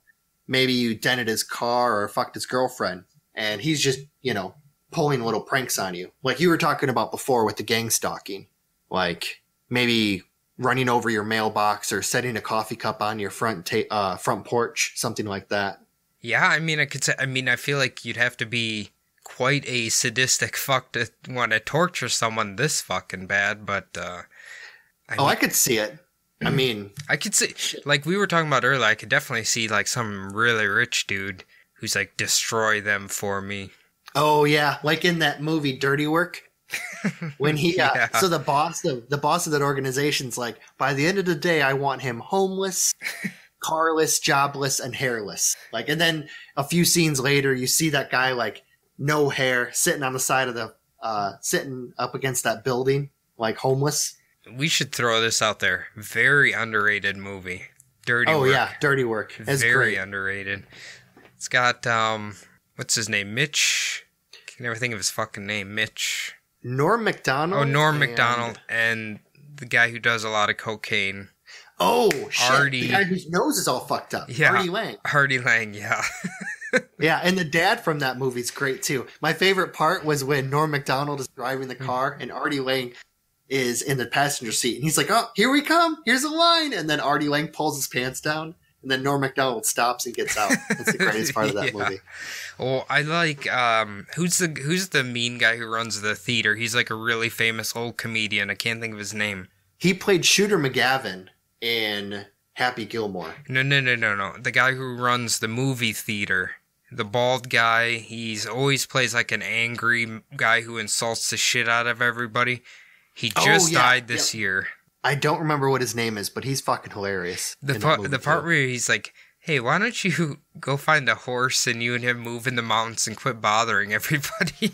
maybe you dented his car or fucked his girlfriend, and he's just, you know, pulling little pranks on you. Like you were talking about before with the gang stalking. Like maybe running over your mailbox or setting a coffee cup on your front porch, something like that. Yeah, I mean, I feel like you'd have to be quite a sadistic fuck to want to torture someone this fucking bad, but, I could see it. I mean, I could see, like we were talking about earlier, I could definitely see like some really rich dude who's like, destroy them for me. Oh yeah, like in that movie Dirty Work, when he so the boss of that organization's like, by the end of the day, I want him homeless, carless, jobless, and hairless. Like, and then a few scenes later, you see that guy like no hair sitting on the side of the sitting up against that building, like homeless. We should throw this out there. Very underrated movie. Dirty Work. Oh yeah, Dirty Work. It's very great. underrated. It's got what's his name? Mitch. I can never think of his fucking name. Mitch. Norm Macdonald. Oh, Norm Macdonald and the guy who does a lot of cocaine. Oh shit! Artie. The guy whose nose is all fucked up. Yeah, Artie Lang. Artie Lang. Yeah. Yeah, and the dad from that movie's great too. My favorite part was when Norm Macdonald is driving the car and Artie Lang is in the passenger seat, and he's like, "Oh, here we come! Here's a line!" And then Artie Lang pulls his pants down, and then Norm Macdonald stops and gets out. That's the greatest part of that movie. Oh, I like who's the mean guy who runs the theater? He's like a really famous old comedian. I can't think of his name. He played Shooter McGavin in Happy Gilmore. No. The guy who runs the movie theater. The bald guy. He's always plays like an angry guy who insults the shit out of everybody. He just died this year. I don't remember what his name is, but he's fucking hilarious. The part where he's like, hey, why don't you go find a horse and you and him move in the mountains and quit bothering everybody?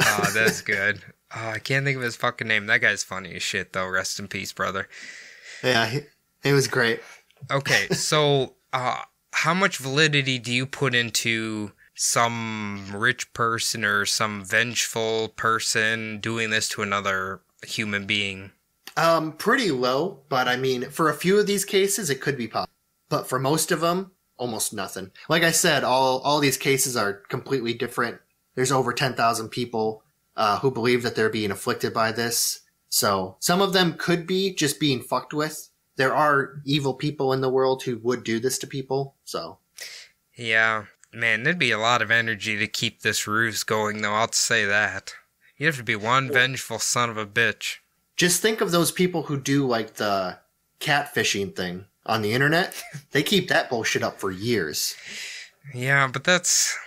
Oh, that's good. Oh, I can't think of his fucking name. That guy's funny as shit, though. Rest in peace, brother. Yeah, he was great. Okay, so how much validity do you put into some rich person or some vengeful person doing this to another human being? Pretty low, but I mean, for a few of these cases, it could be possible. But for most of them, almost nothing. Like I said, all these cases are completely different. There's over 10,000 people who believe that they're being afflicted by this. So some of them could be just being fucked with. There are evil people in the world who would do this to people, so. Yeah. Man, there'd be a lot of energy to keep this ruse going, though, I'll say that. You'd have to be one vengeful son of a bitch. Just think of those people who do, like, the catfishing thing on the internet. They keep that bullshit up for years. Yeah, but that's...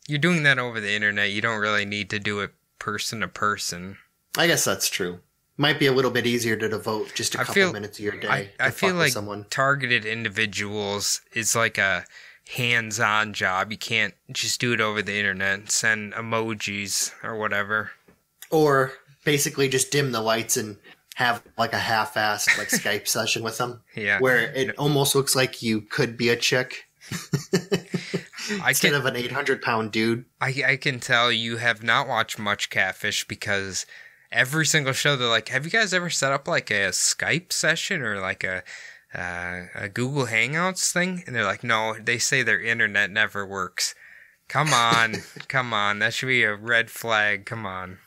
You're doing that over the internet. You don't really need to do it person to person. I guess that's true. Might be a little bit easier to devote just a couple minutes of your day I to feel fuck like with someone. Targeted individuals is like a hands-on job. You can't just do it over the internet and send emojis or whatever. Or basically just dim the lights and have like a half-assed like Skype session with them. Yeah. Where it almost looks like you could be a chick. Instead of an 800-pound dude. I can tell you have not watched much Catfish because every single show they're like, have you guys ever set up like a Skype session or like a Google Hangouts thing? And they're like, no, they say their internet never works. Come on. Come on. That should be a red flag. Come on.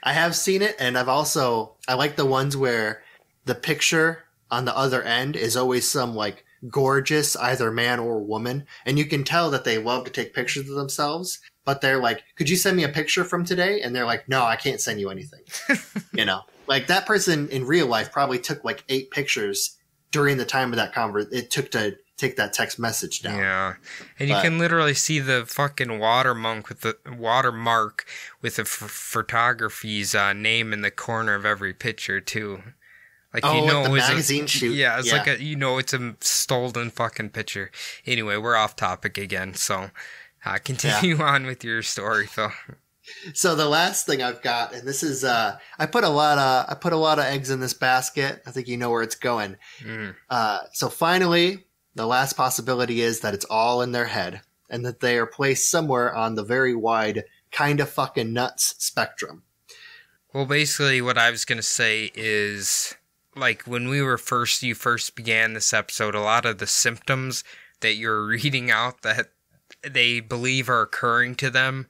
I have seen it, and I like the ones where the picture on the other end is always some like gorgeous either man or woman, and you can tell that they love to take pictures of themselves, but they're like, could you send me a picture from today? And they're like, no, I can't send you anything. You know, like that person in real life probably took like 8 pictures during the time of that it took to take that text message down. Yeah. And you can literally see the fucking watermark with the photography's name in the corner of every picture, too. Like, the it was magazine shoot. Yeah, it's like it's a stolen fucking picture. Anyway, we're off topic again, so continue on with your story, Phil. So the last thing I've got, and this is, I put a lot of eggs in this basket. I think you know where it's going. So finally, the last possibility is that it's all in their head and that they are placed somewhere on the very wide kind of fucking nuts spectrum. Well, basically what I was going to say is, like, when you first began this episode, a lot of the symptoms that you're reading out that they believe are occurring to them,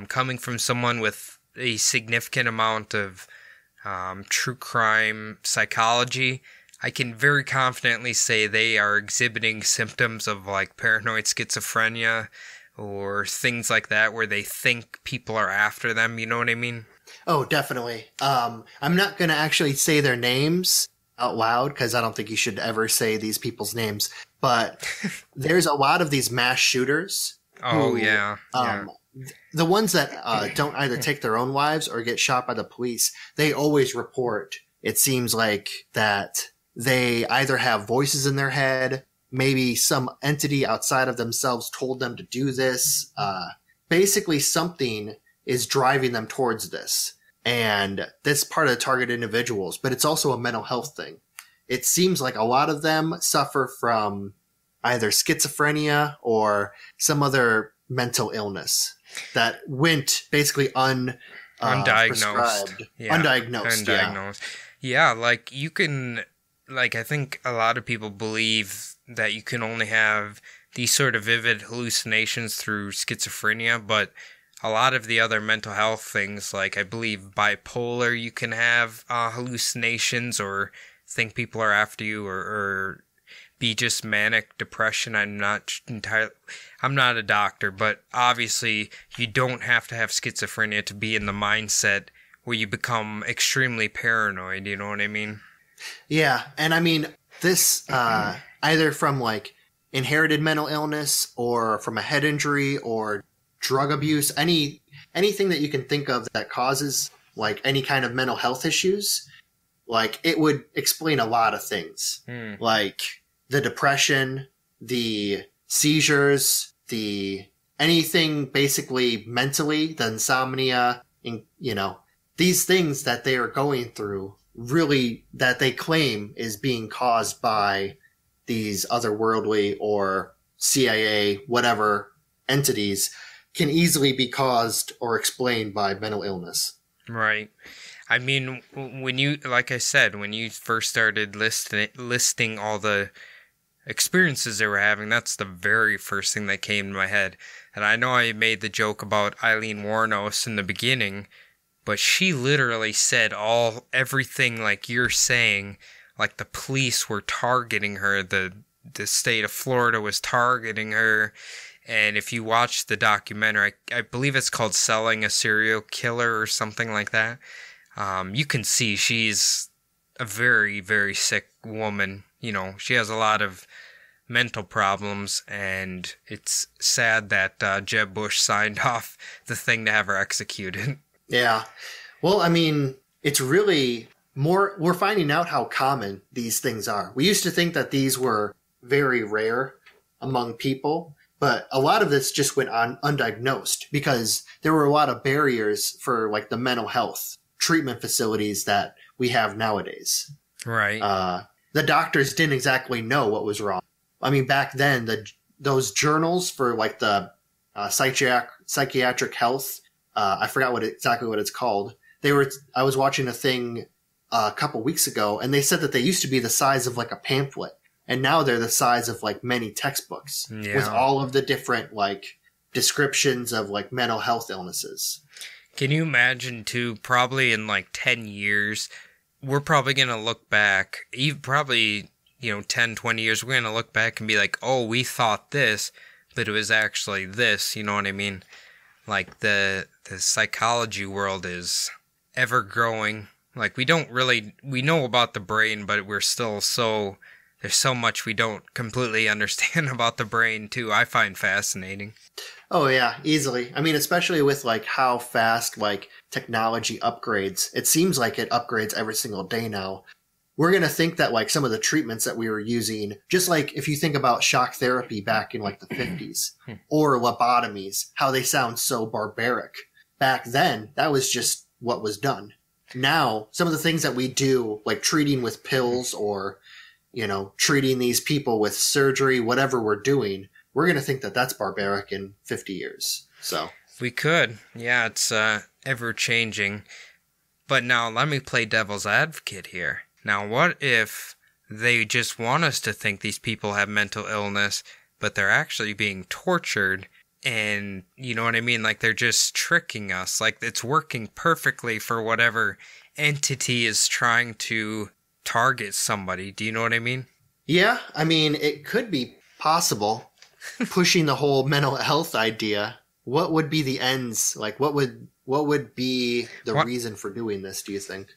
coming from someone with a significant amount of true crime psychology, I can very confidently say they are exhibiting symptoms of, like, paranoid schizophrenia or things like that where they think people are after them. You know what I mean? Oh, definitely. I'm not going to actually say their names out loud because I don't think you should ever say these people's names. But there's a lot of these mass shooters. Oh, yeah. The ones that don't either take their own lives or get shot by the police, they always report, it seems like, that they either have voices in their head, maybe some entity outside of themselves told them to do this. Basically, something is driving them towards this. And this part of the target individuals, but it's also a mental health thing. It seems like a lot of them suffer from either schizophrenia or some other mental illness that went basically undiagnosed. Yeah. Undiagnosed. Yeah, like you can, like, I think a lot of people believe that you can only have these sort of vivid hallucinations through schizophrenia, but a lot of the other mental health things, like I believe bipolar, you can have hallucinations or think people are after you or be just manic depression. I'm not a doctor, but obviously you don't have to have schizophrenia to be in the mindset where you become extremely paranoid. You know what I mean? Yeah. And I mean, this, either from like inherited mental illness or from a head injury or drug abuse, anything that you can think of that causes like any kind of mental health issues, like it would explain a lot of things, like the depression, the seizures, the anything basically mentally, the insomnia, these things that they are going through, really that they claim is being caused by these otherworldly or CIA, whatever entities, can easily be caused or explained by mental illness. Right. I mean, when you first started listing all the experiences they were having, that's the very first thing that came to my head. And I know I made the joke about Eileen Wuornos in the beginning, but she literally said everything like you're saying, like the police were targeting her, the state of Florida was targeting her. And if you watch the documentary, I believe it's called Selling a Serial Killer or something like that, you can see she's a very, very sick woman. You know, she has a lot of mental problems, and it's sad that Jeb Bush signed off the thing to have her executed. Yeah. Well, I mean, it's really more, we're finding out how common these things are. We used to think that these were very rare among people, but a lot of this just went on undiagnosed because there were a lot of barriers for like the mental health treatment facilities that we have nowadays. Right. The doctors didn't exactly know what was wrong. I mean, back then, those journals for like the psychiatric health, I forgot exactly what it's called. I was watching a thing a couple weeks ago, and they said that they used to be the size of like a pamphlet. And now they're the size of like many textbooks with all of the different like descriptions of like mental health illnesses. Can you imagine too, probably in like 10 years, we're probably going to look back, probably, 10, 20 years, we're going to look back and be like, oh, we thought this, but it was actually this, you know what I mean? Like the psychology world is ever growing. Like we know about the brain, but we're still there's so much we don't completely understand about the brain, too. I find fascinating. Oh yeah, easily. I mean, especially with like how fast like technology upgrades. It seems like it upgrades every single day now. We're going to think that like some of the treatments that we were using, just like if you think about shock therapy back in like the 50s or lobotomies, how they sound so barbaric. Back then, that was just what was done. Now, some of the things that we do, like treating with pills or, you know, treating these people with surgery, whatever we're doing, we're going to think that that's barbaric in 50 years. So We could. Yeah, it's ever changing. But now let me play devil's advocate here. Now, what if they just want us to think these people have mental illness, but they're actually being tortured, and you know what I mean? Like, they're just tricking us. Like, it's working perfectly for whatever entity is trying to target somebody. Do you know what I mean? yeah, I mean, it could be possible. Pushing the whole mental health idea, what would be the ends? Like, what would be the reason for doing this, do you think?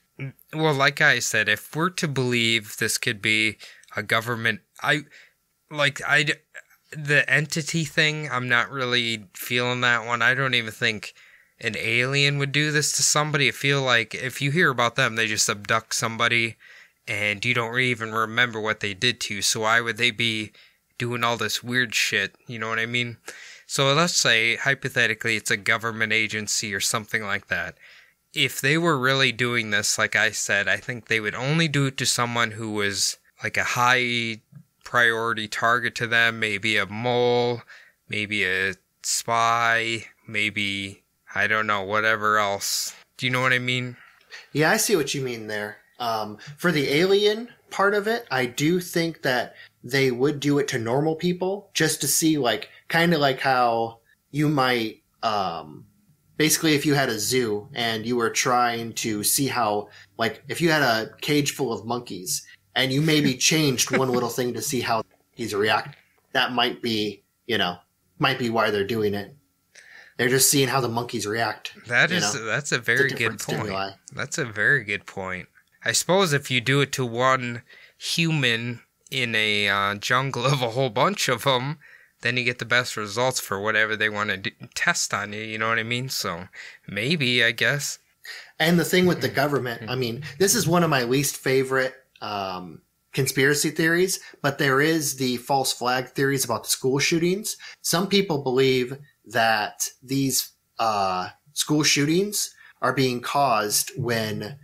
Well, like I said, if we're to believe this could be a government, the entity thing, I'm not really feeling that one. I don't even think an alien would do this to somebody. I feel like if you hear about them, they just abduct somebody and you don't even remember what they did to you. So why would they be doing all this weird shit? You know what I mean? So let's say, hypothetically, it's a government agency or something like that. If they were really doing this, like I said, I think they would only do it to someone who was like a high priority target to them, maybe a mole, maybe a spy, maybe, I don't know, whatever else. Do you know what I mean? Yeah, I see what you mean there. For the alien part of it, I do think that they would do it to normal people just to see, like, kind of like how you might, basically, if you had a zoo and you were trying to see how, like, if you had a cage full of monkeys and you maybe changed one little thing to see how he's react, that might be, might be why they're doing it. They're just seeing how the monkeys react. That's a very good point. Stimuli. That's a very good point. I suppose if you do it to one human in a jungle of a whole bunch of them, then you get the best results for whatever they want to test on you, you know what I mean? So maybe, I guess. And the thing with the government, I mean, this is one of my least favorite conspiracy theories, but there is the false flag theories about the school shootings. Some people believe that these school shootings are being caused when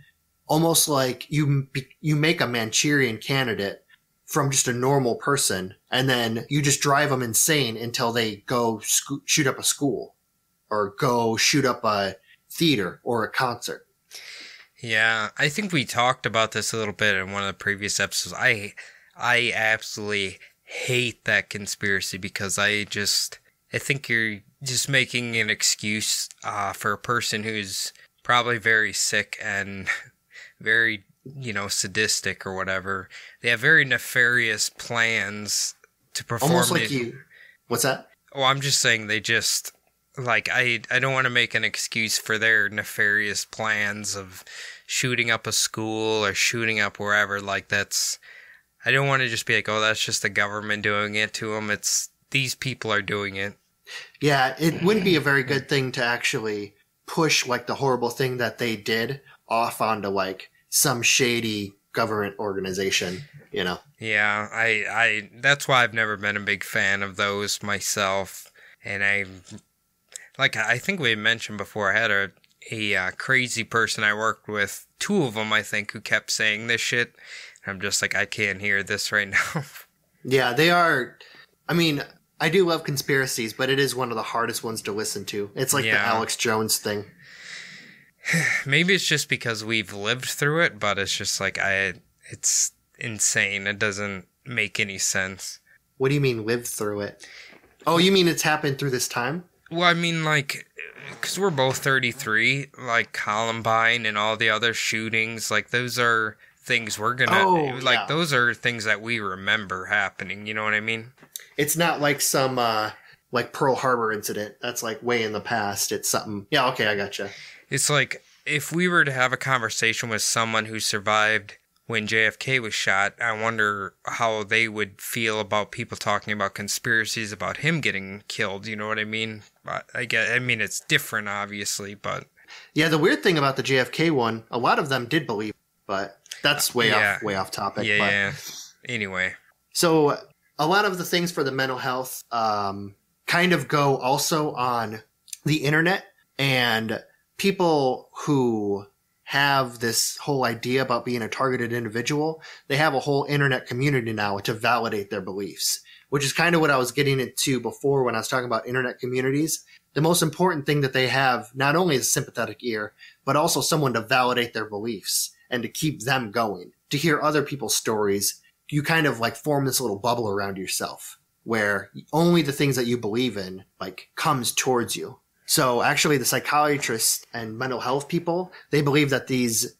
almost like you make a Manchurian candidate from just a normal person, and then you just drive them insane until they go shoot up a school or go shoot up a theater or a concert. Yeah, I think we talked about this a little bit in one of the previous episodes. I absolutely hate that conspiracy because I think you're just making an excuse for a person who's probably very sick and very, sadistic or whatever. They have very nefarious plans to perform. Almost like you. What's that? Oh, I'm just saying they just, like, I don't want to make an excuse for their nefarious plans of shooting up a school or shooting up wherever. Like, I don't want to just be like, oh, that's just the government doing it to them. It's, these people are doing it. Yeah, it wouldn't be a very good thing to actually push, like, the horrible thing that they did off onto, like, some shady government organization, Yeah, I that's why I've never been a big fan of those myself. And I think we mentioned before, I had a crazy person I worked with, two of them, I think, who kept saying this shit. I'm just like, I can't hear this right now. Yeah, they are. I mean, I do love conspiracies, but it is one of the hardest ones to listen to. It's like the Alex Jones thing. Maybe it's just because we've lived through it, but it's just like, it's insane. It doesn't make any sense. What do you mean lived through it? Oh, you mean it's happened through this time? Well, I mean, like, because we're both 33, like Columbine and all the other shootings, like, those are things we're gonna, those are things that we remember happening, you know what I mean? It's not like some, like Pearl Harbor incident. That's like way in the past. It's something. Yeah, okay, I gotcha. It's like, if we were to have a conversation with someone who survived when JFK was shot. I wonder how they would feel about people talking about conspiracies about him getting killed. You know what I mean? I mean, it's different, obviously, but Yeah, the weird thing about the JFK one, a lot of them did believe, but that's way off topic. Yeah, but. yeah. Anyway. So a lot of the things for the mental health kind of go also on the internet, and people who have this whole idea about being a targeted individual, they have a whole internet community now to validate their beliefs, which is kind of what I was getting into before when I was talking about internet communities. The most important thing that they have not only is a sympathetic ear, but also someone to validate their beliefs and to keep them going, to hear other people's stories. You kind of like form this little bubble around yourself where only the things that you believe in like comes towards you. So actually the psychiatrists and mental health people, they believe that these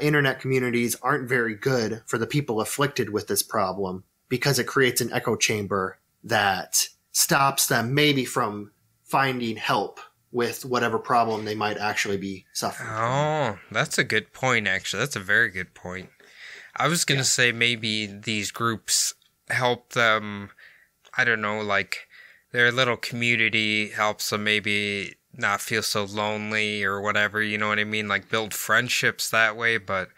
internet communities aren't very good for the people afflicted with this problem because it creates an echo chamber that stops them maybe from finding help with whatever problem they might actually be suffering from. Oh, that's a good point, actually. That's a very good point. I was going to say maybe these groups help them, I don't know, like their little community helps them maybe not feel so lonely or whatever, you know what I mean? Like build friendships that way, but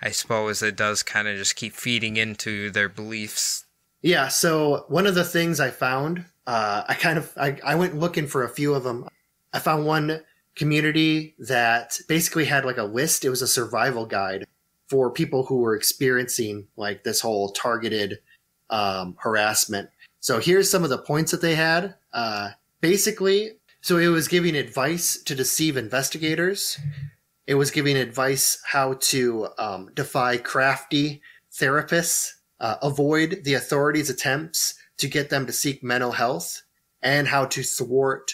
I suppose it does kind of just keep feeding into their beliefs. Yeah, so one of the things I found, I went looking for a few of them. I found one community that basically had like a list. It was a survival guide for people who were experiencing like this whole targeted harassment. So here's some of the points that they had. Basically, so it was giving advice to deceive investigators. It was giving advice how to defy crafty therapists, avoid the authorities' attempts to get them to seek mental health, and how to thwart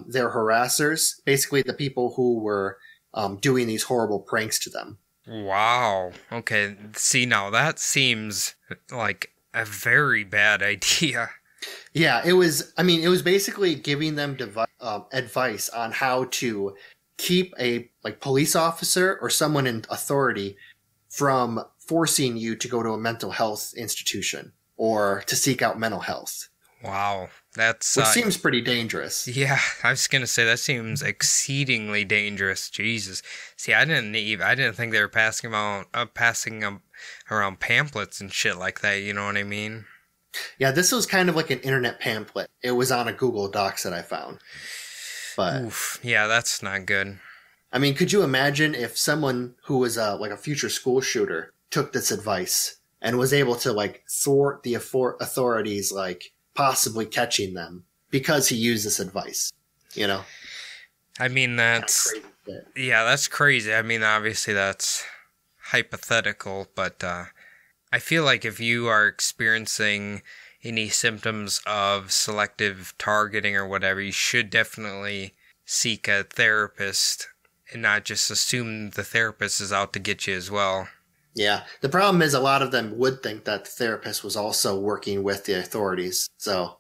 their harassers, basically the people who were doing these horrible pranks to them. Wow. Okay. See, now that seems like a very bad idea. Yeah, it was basically giving them advice on how to keep a like police officer or someone in authority from forcing you to go to a mental health institution or to seek out mental health. Wow. Which seems pretty dangerous. Yeah, I was gonna say that seems exceedingly dangerous. Jesus, see, I didn't think they were passing around pamphlets and shit like that. You know what I mean? Yeah, this was kind of like an internet pamphlet. It was on a Google Docs that I found. But oof, yeah, that's not good. I mean, could you imagine if someone who was like a future school shooter took this advice and was able to like thwart the authorities, like possibly catching them because he used this advice, you know? I mean, that's crazy. I mean, obviously that's hypothetical, but I feel like if you are experiencing any symptoms of selective targeting or whatever, you should definitely seek a therapist and not just assume the therapist is out to get you as well. Yeah. The problem is a lot of them would think that the therapist was also working with the authorities. So,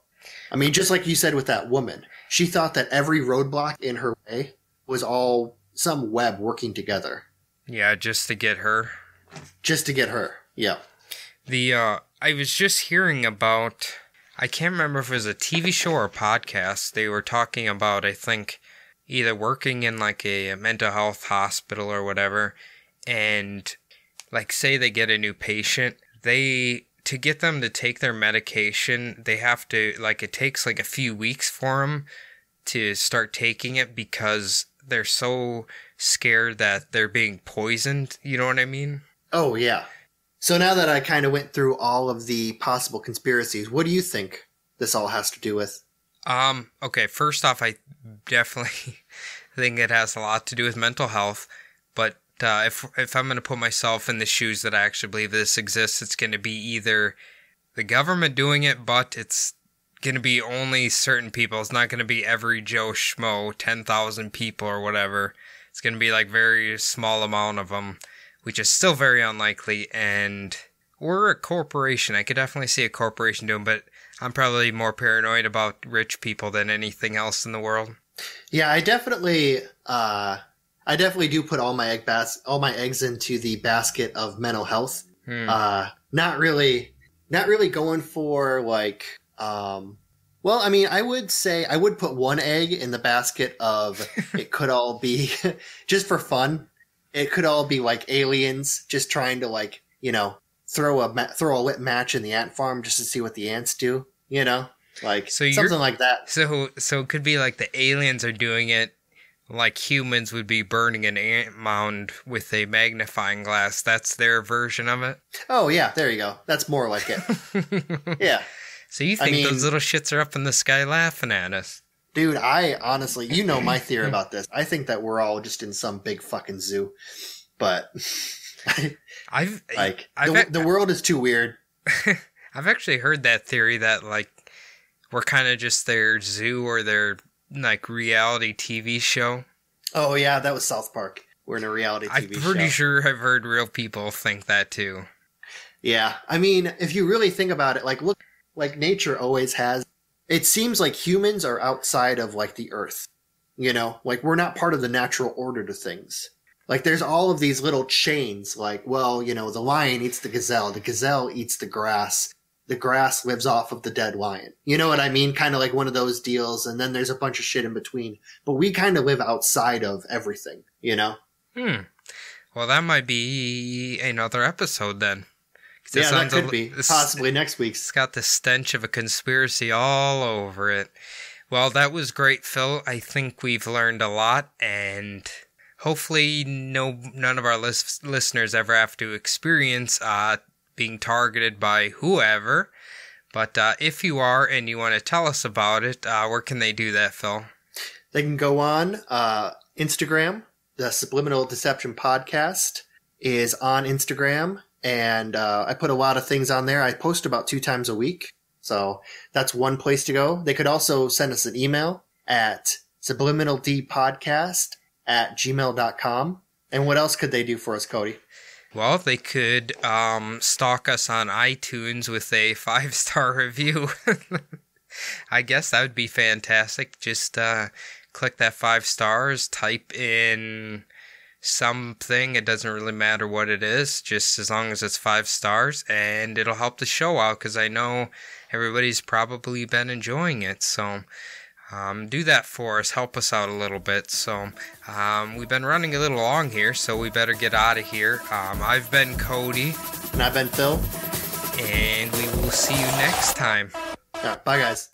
I mean, just like you said with that woman, she thought that every roadblock in her way was all some web working together. Yeah, just to get her. Just to get her. Yeah. I was just hearing about, I can't remember if it was a TV show or a podcast. They were talking about, I think, either working in like a mental health hospital or whatever, and like say they get a new patient, to get them to take their medication, they have to, like, it takes like a few weeks for them to start taking it because they're so scared that they're being poisoned. You know what I mean? Oh, yeah. So now that I kind of went through all of the possible conspiracies, what do you think this all has to do with? Okay, first off, I definitely think it has a lot to do with mental health, but if I'm going to put myself in the shoes that I actually believe this exists, it's going to be either the government doing it, but it's going to be only certain people. It's not going to be every Joe Schmo, 10,000 people or whatever. It's going to be like very small amount of them, which is still very unlikely. And we're a corporation. I could definitely see a corporation doing, but I'm probably more paranoid about rich people than anything else in the world. Yeah, I definitely do put all my eggs into the basket of mental health. Not really going for like, well, I mean, I would say I would put one egg in the basket of it could all be just for fun. It could all be like aliens just trying to like, you know, throw a lit match in the ant farm just to see what the ants do, you know, like something like that. So it could be like the aliens are doing it like humans would be burning an ant mound with a magnifying glass. That's their version of it. Oh yeah, there you go. That's more like it. Yeah. So you think those little shits are up in the sky laughing at us? Dude, I honestly, you know my theory about this. I think that we're all just in some big fucking zoo. But the world is too weird. I've actually heard that theory that like we're kind of just their zoo or their like reality TV show. Oh yeah, that was South Park. We're in a reality TV show. I'm pretty sure I've heard real people think that too. Yeah, I mean, if you really think about it, like look, like nature always has. It seems like humans are outside of like the earth. You know, like we're not part of the natural order to things. Like there's all of these little chains, like, well, you know, the lion eats the gazelle eats the grass lives off of the dead lion. You know what I mean? Kind of like one of those deals, and then there's a bunch of shit in between. But we kind of live outside of everything, you know? Well, that might be another episode then. Yeah, that could be. Possibly next week's. It's got the stench of a conspiracy all over it. Well, that was great, Phil. I think we've learned a lot, and hopefully none of our listeners ever have to experience being targeted by whoever. But if you are and you want to tell us about it, where can they do that, Phil? They can go on Instagram. The Subliminal Deception Podcast is on Instagram. And I put a lot of things on there. I post about 2 times a week. So that's one place to go. They could also send us an email at subliminaldpodcast@gmail.com. And what else could they do for us, Cody? Well, they could stalk us on iTunes with a 5-star review. I guess that would be fantastic. Just click that 5 stars, type in something. It doesn't really matter what it is, just as long as it's 5 stars, and it'll help the show out because I know everybody's probably been enjoying it. So do that for us, help us out a little bit. So we've been running a little long here, so we better get out of here. I've been Cody, and I've been Phil, and we will see you next time. Bye guys.